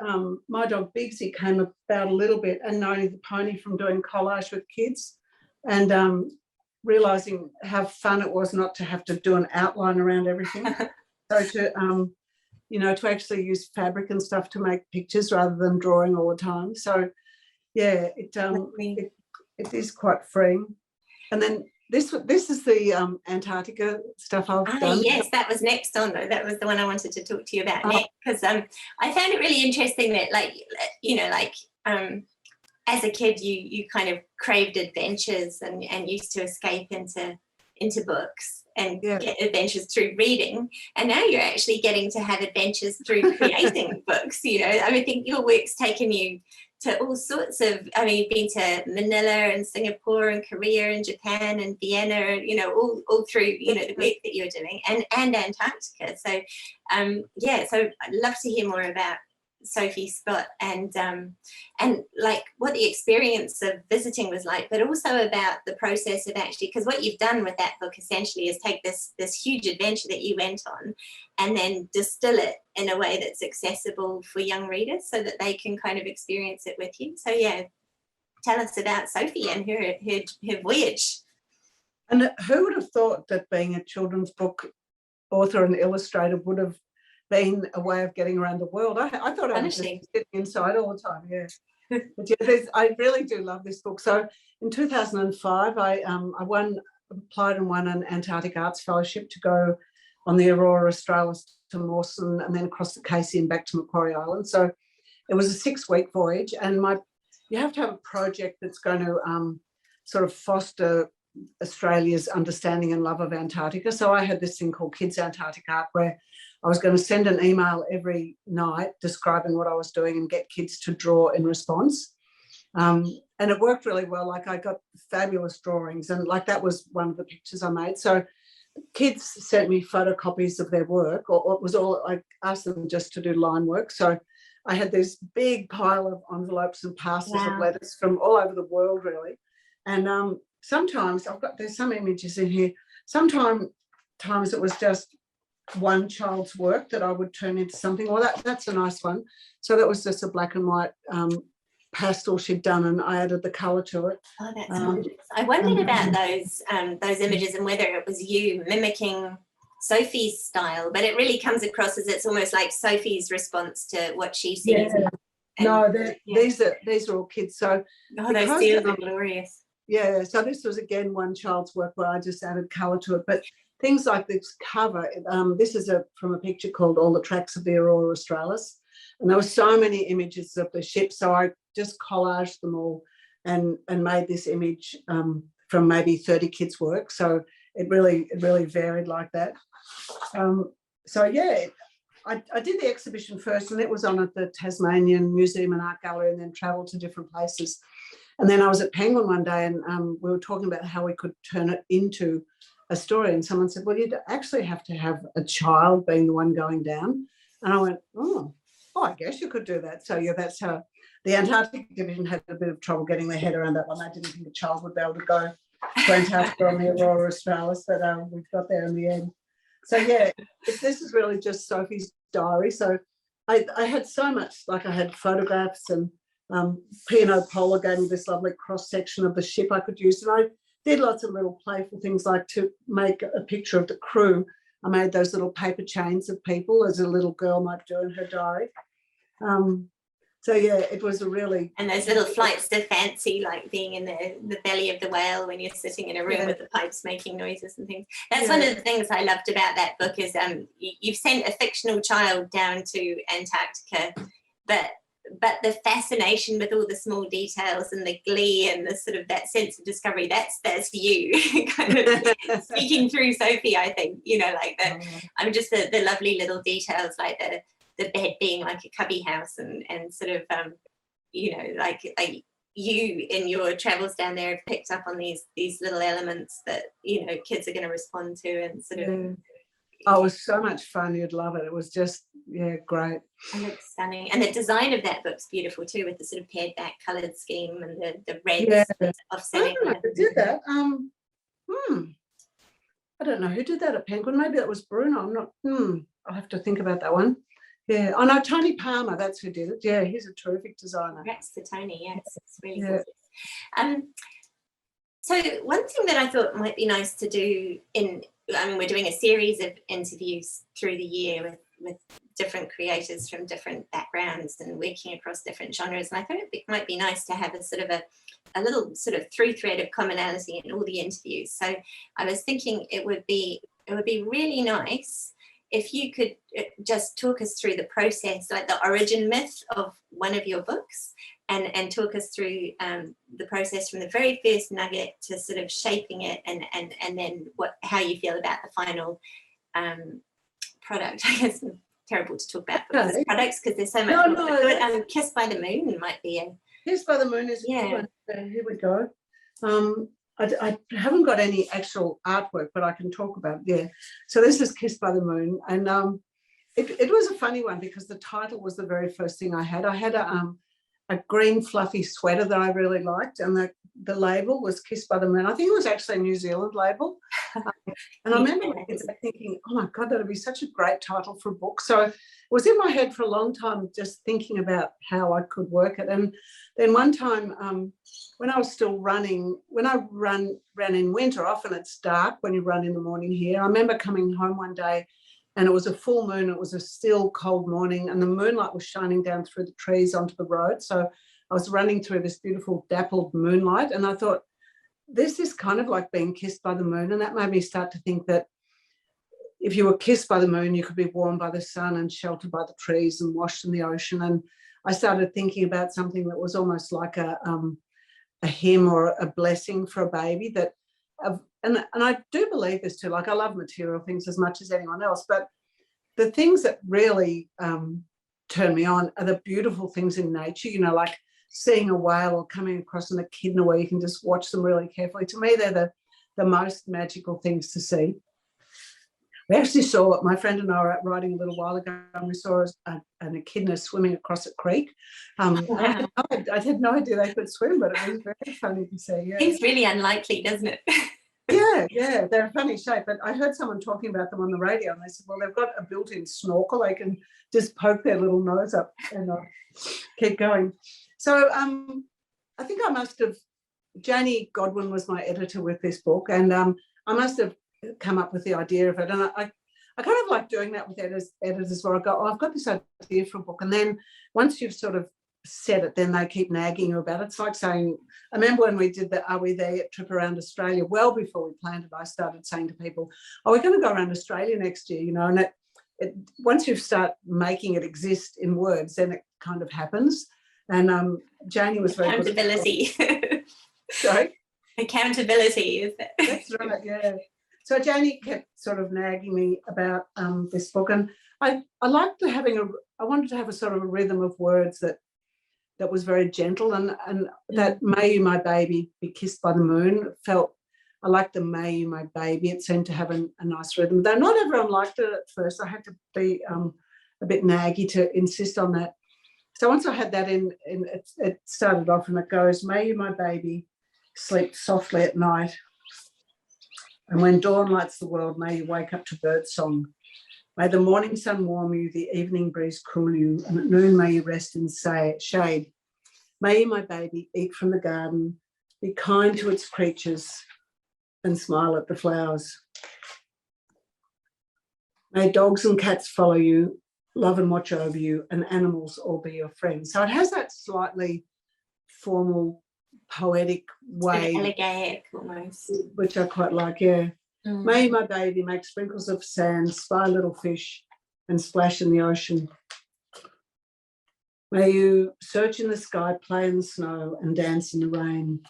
my dog Bigsy came about a little bit, and Noni the pony from doing collage with kids, and realising how fun it was not to have to do an outline around everything. So to actually use fabric and stuff to make pictures rather than drawing all the time. So yeah, it is quite freeing. And then this is the Antarctica stuff I've done. Yes, that was next on. That was the one I wanted to talk to you about next, because I found it really interesting that, like, you know, like as a kid, you kind of craved adventures and used to escape into books and get adventures through reading, and now you're actually getting to have adventures through creating books. You know, I mean, I think your work's taken you to all sorts of, I mean, you've been to Manila and Singapore and Korea and Japan and Vienna, you know, all through, you know, the work that you're doing, and Antarctica. So, so I'd love to hear more about Sophie Scott and like what the experience of visiting was like, but also about the process of actually, because what you've done with that book essentially is take this huge adventure that you went on and then distill it in a way that's accessible for young readers so that they can kind of experience it with you. So yeah, tell us about Sophie and her voyage. And who would have thought that being a children's book author and illustrator would have been a way of getting around the world? I thought I was just sitting inside all the time. But I really do love this book. So in 2005, I applied and won an Antarctic Arts Fellowship to go on the Aurora Australis to Mawson and then across the Casey and back to Macquarie Island. So it was a 6-week voyage, and you have to have a project that's going to sort of foster Australia's understanding and love of Antarctica. So I had this thing called Kids Antarctic Art, where I was going to send an email every night describing what I was doing and get kids to draw in response. And it worked really well. Like, I got fabulous drawings, and like that was one of the pictures I made. So kids sent me photocopies of their work, or it was all, I asked them just to do line work. So I had this big pile of envelopes and parcels of letters from all over the world, really. And sometimes there's some images in here. Sometimes it was just one child's work that I would turn into something. Well, that's a nice one. So that was just a black and white pastel she'd done, and I added the colour to it. Oh, that's gorgeous. I wondered about those images and whether it was you mimicking Sophie's style, but it really comes across as it's almost like Sophie's response to what she sees. No, these are all kids. So those seals are glorious. Yeah, so this was again one child's work where I just added colour to it. But things like this cover, this is from a picture called All the Tracks of the Aurora Australis. And there were so many images of the ship, so I just collaged them all and made this image from maybe 30 kids' work. So it really varied like that. So yeah, I did the exhibition first, and it was on at the Tasmanian Museum and Art Gallery, and then travelled to different places. And then I was at Penguin one day, and we were talking about how we could turn it into a story. And someone said, well, you'd actually have to have a child being the one going down. And I went, oh, I guess you could do that. So yeah, that's how the Antarctic division had a bit of trouble getting their head around that one. They didn't think a child would be able to go to Antarctica on the Aurora Australis, but we got there in the end. So yeah, this is really just Sophie's diary. So I had so much, like I had photographs, and P&O Polar gave me this lovely cross-section of the ship I could use. And I did lots of little playful things, like to make a picture of the crew. I made those little paper chains of people, as a little girl might do in her diary. So yeah, it was a really... And those little flights to fancy, like being in the belly of the whale when you're sitting in a room with the pipes making noises and things. That's one of the things I loved about that book is you've sent a fictional child down to Antarctica, but the fascination with all the small details and the glee and the sort of that sense of discovery, that's you kind of speaking through Sophie, I think, you know, like that. I mean, just the lovely little details, like the bed being like a cubby house, and sort of, you know, like you in your travels down there have picked up on these little elements that, you know, kids are going to respond to, and sort of... Oh, it was so much fun. You'd love it. It was just, great. And it's stunning. And the design of that book's beautiful too, with the sort of pared back coloured scheme and the reds offsetting. I don't know who did that. I don't know who did that at Penguin. Maybe that was Bruno. I'm not, I'll have to think about that one. Yeah. Oh, no, Tony Palmer, that's who did it. Yeah, he's a terrific designer. Congrats to Tony, yes. It's really gorgeous. So one thing that I thought might be nice to do we're doing a series of interviews through the year with different creators from different backgrounds and working across different genres. And I thought it might be nice to have a sort of a little sort of through thread of commonality in all the interviews. So I was thinking it would be really nice if you could just talk us through the process, like the origin myth of one of your books, and talk us through the process from the very first nugget to sort of shaping it, and then how you feel about the final product. I guess it's terrible to talk about products because there's so much more. But Kissed by the Moon might be a... Kissed by the Moon is a good one. Here we go. I haven't got any actual artwork, but I can talk about it. Yeah. So this is Kissed by the Moon. And it was a funny one because the title was the very first thing I had. I had a green fluffy sweater that I really liked, and the label was Kissed by the Moon. I think it was actually a New Zealand label. And I remember thinking, oh my God, that would be such a great title for a book. So it was in my head for a long time, just thinking about how I could work it. And then one time when I was still running, when I ran in winter, often it's dark when you run in the morning here. I remember coming home one day and it was a full moon. It was a still cold morning and the moonlight was shining down through the trees onto the road. So I was running through this beautiful dappled moonlight and I thought, this is kind of like being kissed by the moon. And that made me start to think that if you were kissed by the moon, you could be warmed by the sun and sheltered by the trees and washed in the ocean. And I started thinking about something that was almost like a hymn or a blessing for a baby. And I do believe this too. Like I love material things as much as anyone else, but the things that really turn me on are the beautiful things in nature. You know, like seeing a whale or coming across an echidna where you can just watch them really carefully. To me, they're the most magical things to see. We actually saw, my friend and I were out riding a little while ago, and we saw an echidna swimming across a creek. Wow. I had no idea they could swim, but it was very funny to see. Yeah. It's really unlikely, doesn't it? Yeah, they're a funny shape. But I heard someone talking about them on the radio, and they said, well, they've got a built-in snorkel. They can just poke their little nose up and keep going. So I think I must have, Janie Godwin was my editor with this book, and I must have come up with the idea of it. And I kind of like doing that with editors where I go, oh, I've got this idea for a book. And then once you've sort of said it, then they keep nagging you about it. It's like saying, I remember when we did the Are We There trip around Australia, well before we planned it, I started saying to people, oh, we're going to go around Australia next year, you know, and once you start making it exist in words, then it kind of happens. And Janie was very accountability. Sorry? Accountability, is it? That's right, yeah. So Janie kept sort of nagging me about this book, and I liked I wanted to have a sort of a rhythm of words that was very gentle, and that May You My Baby Be Kissed by the Moon I liked the May You My Baby. It seemed to have a nice rhythm, though not everyone liked it at first. I had to be a bit naggy to insist on that. So once I had that in it started off and it goes, May you, my baby, sleep softly at night. And when dawn lights the world, may you wake up to bird song. May the morning sun warm you, the evening breeze cool you, and at noon may you rest in shade. May you, my baby, eat from the garden, be kind to its creatures, and smile at the flowers. May dogs and cats follow you, love and watch over you, and animals all be your friends. So it has that slightly formal, poetic way. Elegiac almost. Which I quite like, yeah. May my baby make sprinkles of sand, spy little fish, and splash in the ocean. May you search in the sky, play in the snow, and dance in the rain.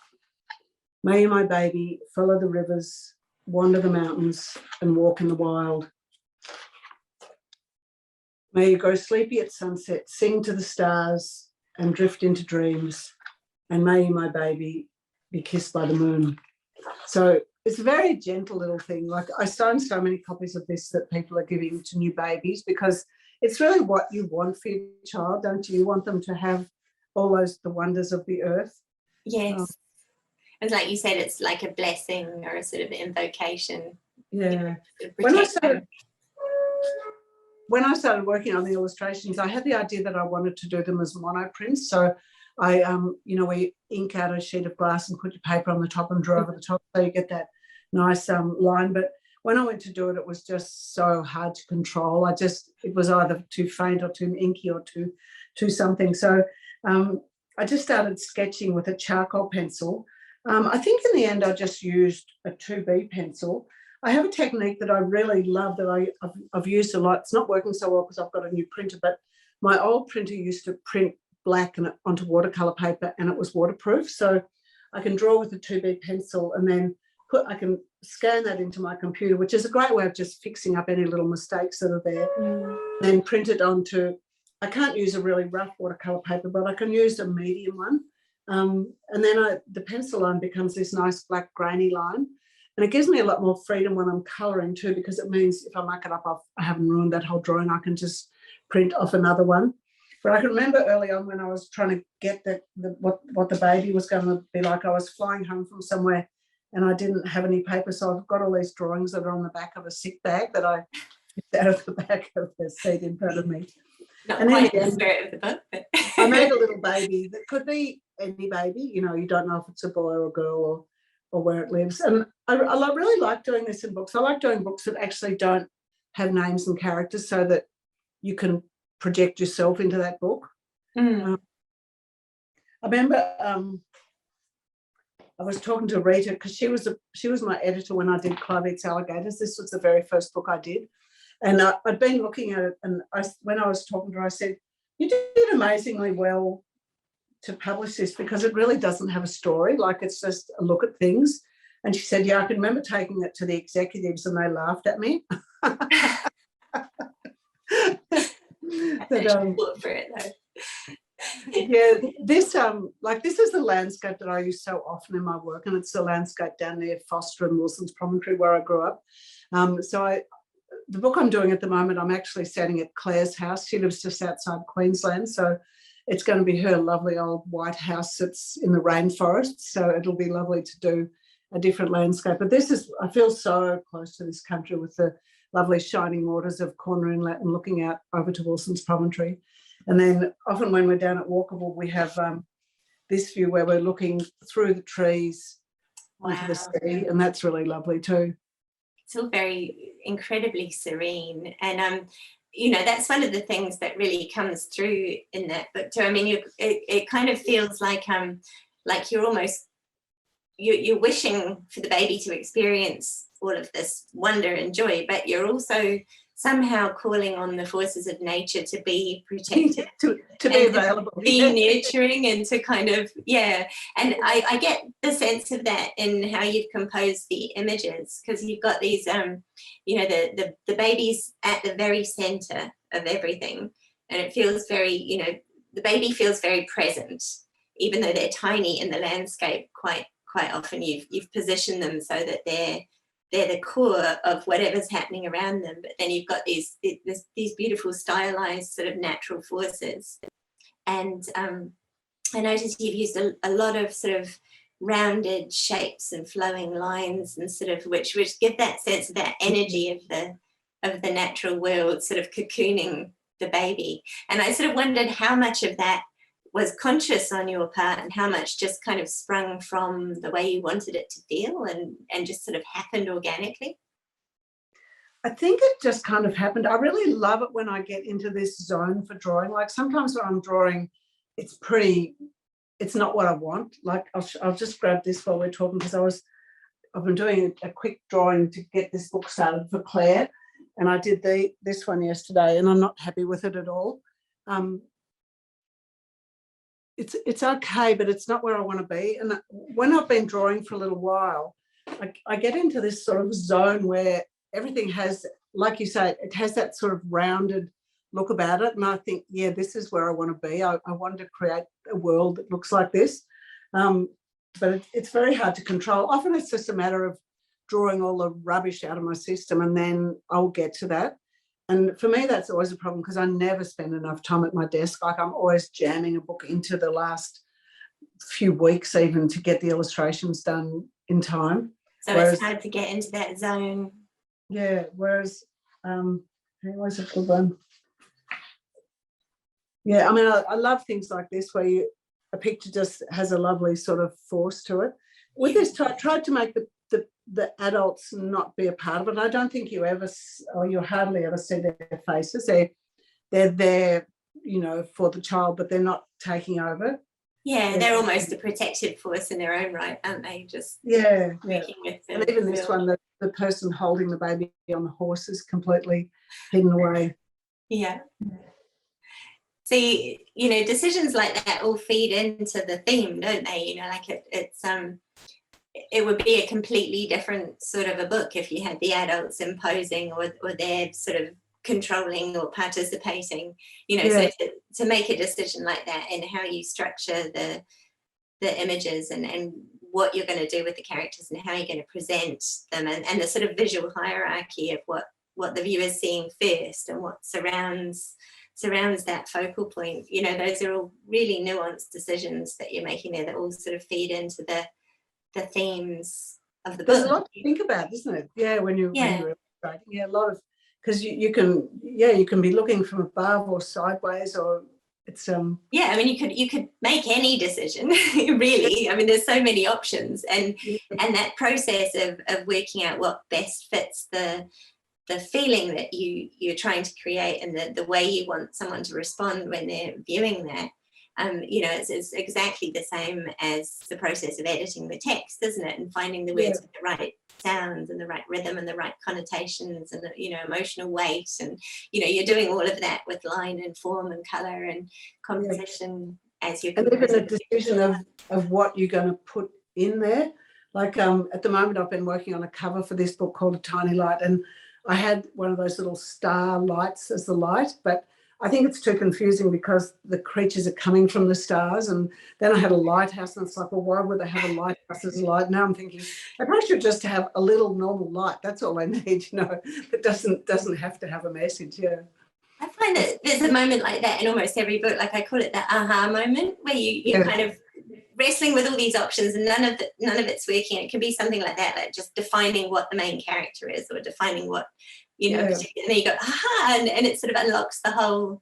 May you, my baby, follow the rivers, wander the mountains, and walk in the wild. May you grow sleepy at sunset, sing to the stars, and drift into dreams. And may you, my baby, be kissed by the moon. So it's a very gentle little thing. Like I signed so many copies of this that people are giving to new babies because it's really what you want for your child, don't you? You want them to have all the wonders of the earth. Yes. And like you said, it's like a blessing or a sort of invocation. Yeah. When I started working on the illustrations, I had the idea that I wanted to do them as monoprints. So I, we ink out a sheet of glass and put your paper on the top and draw over the top so you get that nice line. But when I went to do it, it was just so hard to control. It was either too faint or too inky or too something. So I I just started sketching with a charcoal pencil. I think in the end I just used a 2B pencil. I have a technique that I really love that I've used a lot. It's not working so well because I've got a new printer, but my old printer used to print black and onto watercolor paper, and it was waterproof. So I can draw with a 2B pencil, and then I can scan that into my computer, which is a great way of just fixing up any little mistakes that are there. Then print it onto, I can't use a really rough watercolor paper, but I can use a medium one. And then the pencil line becomes this nice black grainy line. And it gives me a lot more freedom when I'm colouring too, because it means if I muck it up, I haven't ruined that whole drawing. I can just print off another one. But I can remember early on when I was trying to get what the baby was going to be like. I was flying home from somewhere and I didn't have any paper, so I've got all these drawings that are on the back of a sick bag that I picked out of the back of the seat in front of me. Not quite the spirit of the book, but I made a little baby that could be any baby. You know, you don't know if it's a boy or a girl or where it lives. And I really like doing this in books. I like doing books that actually don't have names and characters so that you can project yourself into that book. I remember I was talking to Rita because she was my editor when I did Clive Eats Alligators. This was the very first book I did. And I'd been looking at it, and when I was talking to her, I said, you did amazingly well to publish this because it really doesn't have a story. Like, it's just a look at things. And she said, yeah, I can remember taking it to the executives and they laughed at me. For it though. Yeah, this is the landscape that I use so often in my work, and it's the landscape down near Foster and Wilson's Promontory where I grew up. The book I'm doing at the moment, I'm actually setting at Claire's house. She lives just outside Queensland, so it's going to be her lovely old white house that's in the rainforest. So it'll be lovely to do a different landscape. But I feel so close to this country with the lovely shining waters of Corner Inlet and looking out over to Wilson's Promontory. And then often when we're down at Walkable, we have this view where we're looking through the trees onto the sea, and that's really lovely too. It's all very incredibly serene, and that's one of the things that really comes through in that book too. I mean, it kind of feels like you're almost you're wishing for the baby to experience all of this wonder and joy, but you're also somehow calling on the forces of nature to be protective, to be available, be nurturing, and to kind of, yeah. And I get the sense of that in how you've composed the images, because you've got these, the baby's at the very centre of everything, and it feels very, the baby feels very present, even though they're tiny in the landscape. Quite often you've positioned them so that they're the core of whatever's happening around them, but then you've got these beautiful stylized sort of natural forces. And I noticed you've used a lot of sort of rounded shapes and flowing lines, and sort of which give that sense of that energy of the natural world, sort of cocooning the baby. And I sort of wondered how much of that was conscious on your part and how much just kind of sprung from the way you wanted it to feel and just sort of happened organically. I think it just kind of happened. I really love it when I get into this zone for drawing. Like, sometimes when I'm drawing, it's not what I want. Like, I'll just grab this while we're talking, because I've been doing a quick drawing to get this book started for Claire, and I did this one yesterday, and I'm not happy with it at all. It's okay, but it's not where I want to be. And when I've been drawing for a little while, I get into this sort of zone where everything has, like you say, it has that sort of rounded look about it. And I think, yeah, this is where I want to be. I want to create a world that looks like this. But it's very hard to control. Often it's just a matter of drawing all the rubbish out of my system, and then I'll get to that. And for me, that's always a problem, because I never spend enough time at my desk. Like, I'm always jamming a book into the last few weeks even to get the illustrations done in time. So it's hard to get into that zone. Yeah, whereas, where's a good one? Yeah, I mean, I love things like this where a picture just has a lovely sort of force to it. With this, I tried to make the adults not be a part of it. I don't think you hardly ever see their faces. They're there, for the child, but they're not taking over. Yeah, they're almost a protective force in their own right, aren't they? Just yeah. working with And even this one, the person holding the baby on the horse is completely hidden away. Yeah. So, you know, decisions like that all feed into the theme, don't they? You know, like it would be a completely different sort of a book if you had the adults imposing or they're sort of controlling or participating, you know. So to make a decision like that and how you structure the images and what you're going to do with the characters and how you're going to present them, and the sort of visual hierarchy of what the viewer's seeing first and what surrounds that focal point, you know, those are all really nuanced decisions that you're making there that all sort of feed into the themes of the book. There's a lot to think about, isn't it? Yeah, when you're writing. Yeah, a lot of, because you can be looking from above or sideways, or it's yeah, I mean, you could make any decision really. I mean, there's so many options, and that process of working out what best fits the feeling that you're trying to create and the way you want someone to respond when they're viewing that. You know, it's exactly the same as the process of editing the text, isn't it? And finding the words with the right sounds and the right rhythm and the right connotations and the, you know, emotional weight. And, you know, you're doing all of that with line and form and colour and composition as you're. And even the decision of what you're going to put in there. Like at the moment, I've been working on a cover for this book called A Tiny Light, and I had one of those little star lights as the light, but I think it's too confusing because the creatures are coming from the stars. And then I had a lighthouse, and it's like, well, why would they have a lighthouse as a light? Now I'm thinking they probably should just have a little normal light. That's all they need, you know. It doesn't have to have a message. Yeah. I find that there's a moment like that in almost every book. Like I call it the aha moment, where you're kind of wrestling with all these options and none of it's working. It can be something like that, like just defining what the main character is or defining what, you know, and then you go, aha, and it sort of unlocks the whole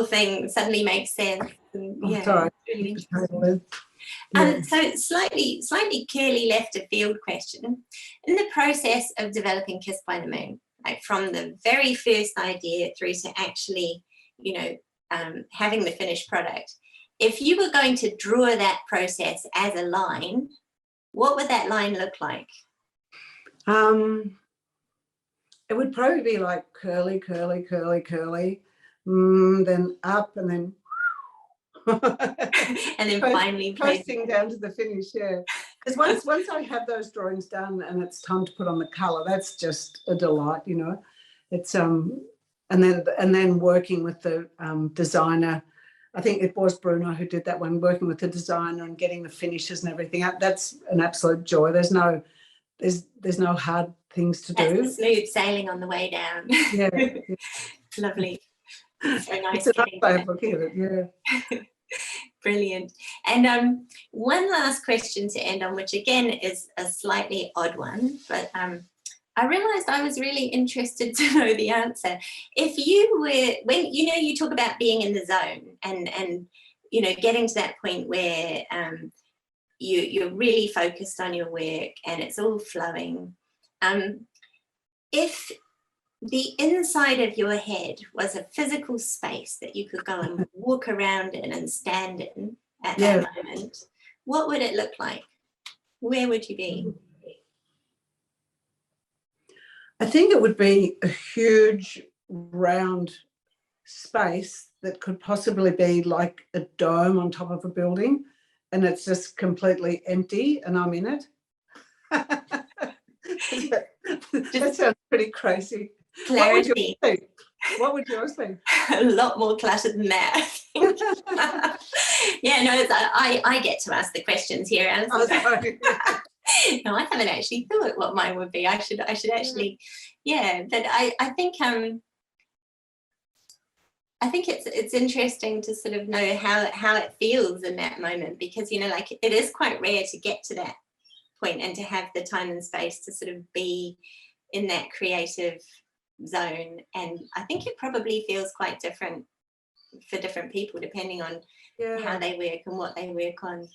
thing, suddenly makes sense. And, really interesting. So slightly curly left of field question. In the process of developing Kiss by the Moon, like from the very first idea through to actually, you know, having the finished product, if you were going to draw that process as a line, what would that line look like? It would probably be like curly, curly, curly, curly, then up, and then and then finally posting down to the finish. Yeah, because once I have those drawings done and it's time to put on the color, that's just a delight, you know. It's and then working with the designer. I think it was Bruno who did that one, working with the designer and getting the finishes and everything. That's an absolute joy. There's no hard things to do. That's smooth sailing on the way down. Yeah. Lovely. So nice. It's a nice way of looking at it, yeah. Brilliant. And one last question to end on, which again is a slightly odd one, but I realised I was really interested to know the answer. If you were, when you know, you talk about being in the zone and you know, getting to that point where you're really focused on your work and it's all flowing. If the inside of your head was a physical space that you could go and walk around in and stand in at that moment, what would it look like? Where would you be? I think it would be a huge round space that could possibly be like a dome on top of a building, and it's just completely empty and I'm in it. That sounds pretty crazy. Clarity. What would yours be? A lot more cluttered than that. Yeah, no, I get to ask the questions here, Alison. Oh, sorry. No, I haven't actually thought what mine would be. I should actually, but I think it's interesting to sort of know how it feels in that moment, because, you know, like it is quite rare to get to that point and to have the time and space to sort of be in that creative zone. And I think it probably feels quite different for different people depending on how they work and what they work on.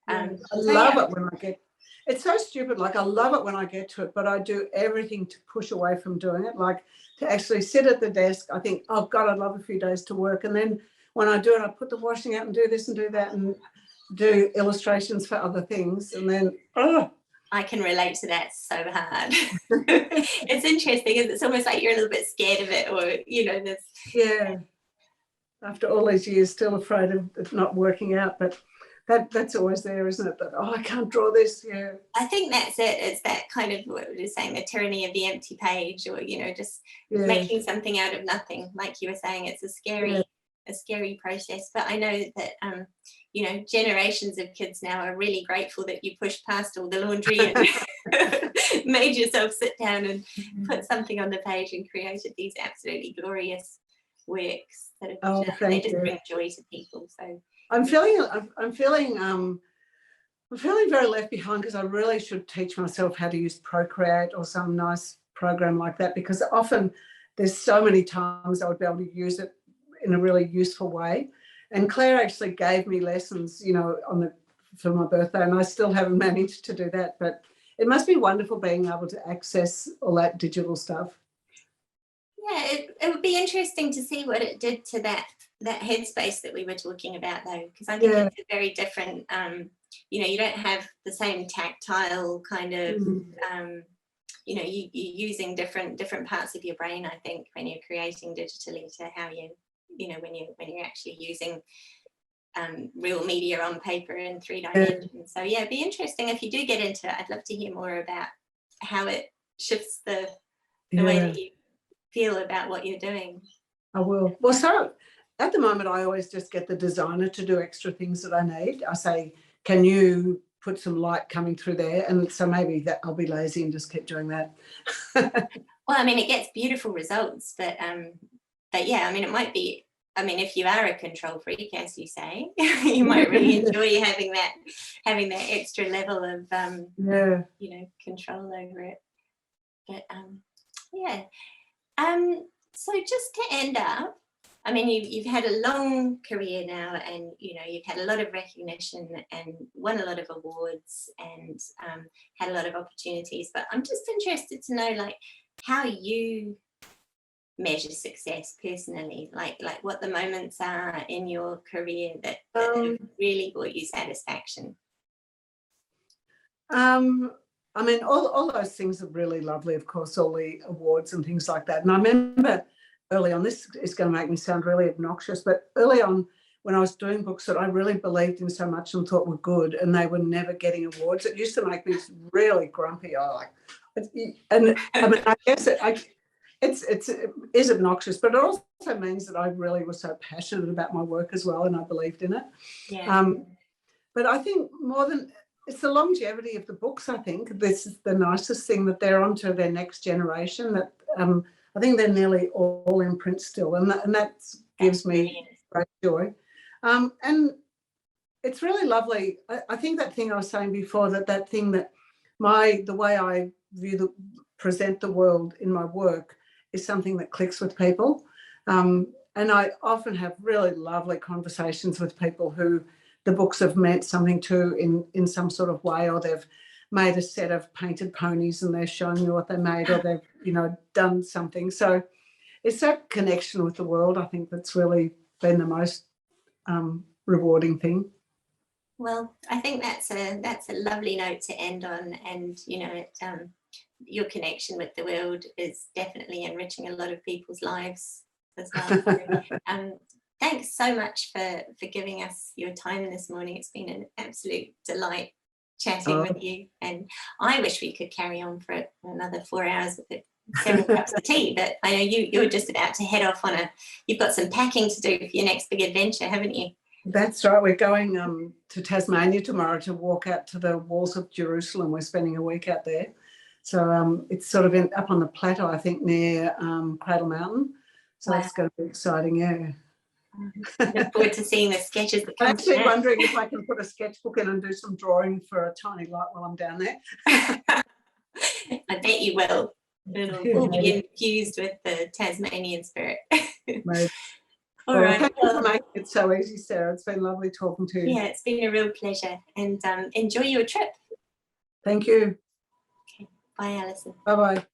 I love it when I get, it's so stupid, like I love it when I get to it, but I do everything to push away from doing it, like to actually sit at the desk. I think, oh God, I'd love a few days to work, and then when I do it, I put the washing out and do this and do that and do illustrations for other things, and then I can relate to that so hard. It's interesting, isn't it? It's almost like you're a little bit scared of it, or this. Yeah. After all these years, still afraid of it not working out, but that's always there, isn't it? That I can't draw this. Yeah. I think that's it. It's that kind of what we're saying, the tyranny of the empty page, or just making something out of nothing. Like you were saying, it's a scary process. But I know that generations of kids now are really grateful that you pushed past all the laundry and made yourself sit down and put something on the page and created these absolutely glorious works that they just bring joy to people. So I'm feeling very left behind, because I really should teach myself how to use Procreate or some nice program like that, because often there's so many times I would be able to use it in a really useful way. And Claire actually gave me lessons, for my birthday, and I still haven't managed to do that. But it must be wonderful being able to access all that digital stuff. Yeah, it would be interesting to see what it did to that headspace that we were talking about, though, because I think it's a very different, you don't have the same tactile kind of, you're using different parts of your brain, I think, when you're creating digitally to how when you're actually using real media on paper in 3 dimensions. So yeah, it'd be interesting if you do get into it. I'd love to hear more about how it shifts the way that you feel about what you're doing. I will. Well, so at the moment, I always just get the designer to do extra things that I need. I say, can you put some light coming through there? And so maybe that I'll be lazy and just keep doing that. Well, I mean, it gets beautiful results, but yeah, I mean, it might be, if you are a control freak, as you say, you might really enjoy having that extra level of, control over it. But yeah. So just to end up, you've had a long career now, and you've had a lot of recognition and won a lot of awards and had a lot of opportunities. But I'm just interested to know, like, how you measure success personally, like what the moments are in your career that have really brought you satisfaction. All those things are really lovely, of course, all the awards and things like that. And I remember early on, this is going to make me sound really obnoxious, but early on when I was doing books that I really believed in so much and thought were good, and they were never getting awards, it used to make me really grumpy. I guess it is obnoxious, but it also means that I really was so passionate about my work as well, and I believed in it. Yeah. But I think more than it's the longevity of the books. I think this is the nicest thing, that they're on to their next generation. That I think they're nearly all in print still, and that gives me great joy. And it's really lovely. I think that thing I was saying before, that thing that the way I present the world in my work is something that clicks with people. And I often have really lovely conversations with people who the books have meant something to in some sort of way, or they've made a set of painted ponies and they're showing me what they made, or they've done something. So it's that connection with the world, I think, that's really been the most rewarding thing. Well, I think that's a lovely note to end on, and your connection with the world is definitely enriching a lot of people's lives as well. So, thanks so much for giving us your time this morning. It's been an absolute delight chatting with you, and I wish we could carry on for another 4 hours with it, several cups of tea, but I know you're just about to head off you've got some packing to do for your next big adventure, haven't you? That's right. We're going to Tasmania tomorrow to walk out to the walls of Jerusalem. We're spending a week out there. So it's sort of up on the plateau, I think, near Cradle Mountain. So It's going to be exciting, yeah. Look forward to seeing the sketches that come. I'm actually wondering if I can put a sketchbook in and do some drawing for a tiny light while I'm down there. I bet you will. It'll all be infused with the Tasmanian spirit. All right. Thank you for making it so easy, Sarah. It's been lovely talking to you. Yeah, it's been a real pleasure, and enjoy your trip. Thank you. Okay. Bye, Alison. Bye-bye.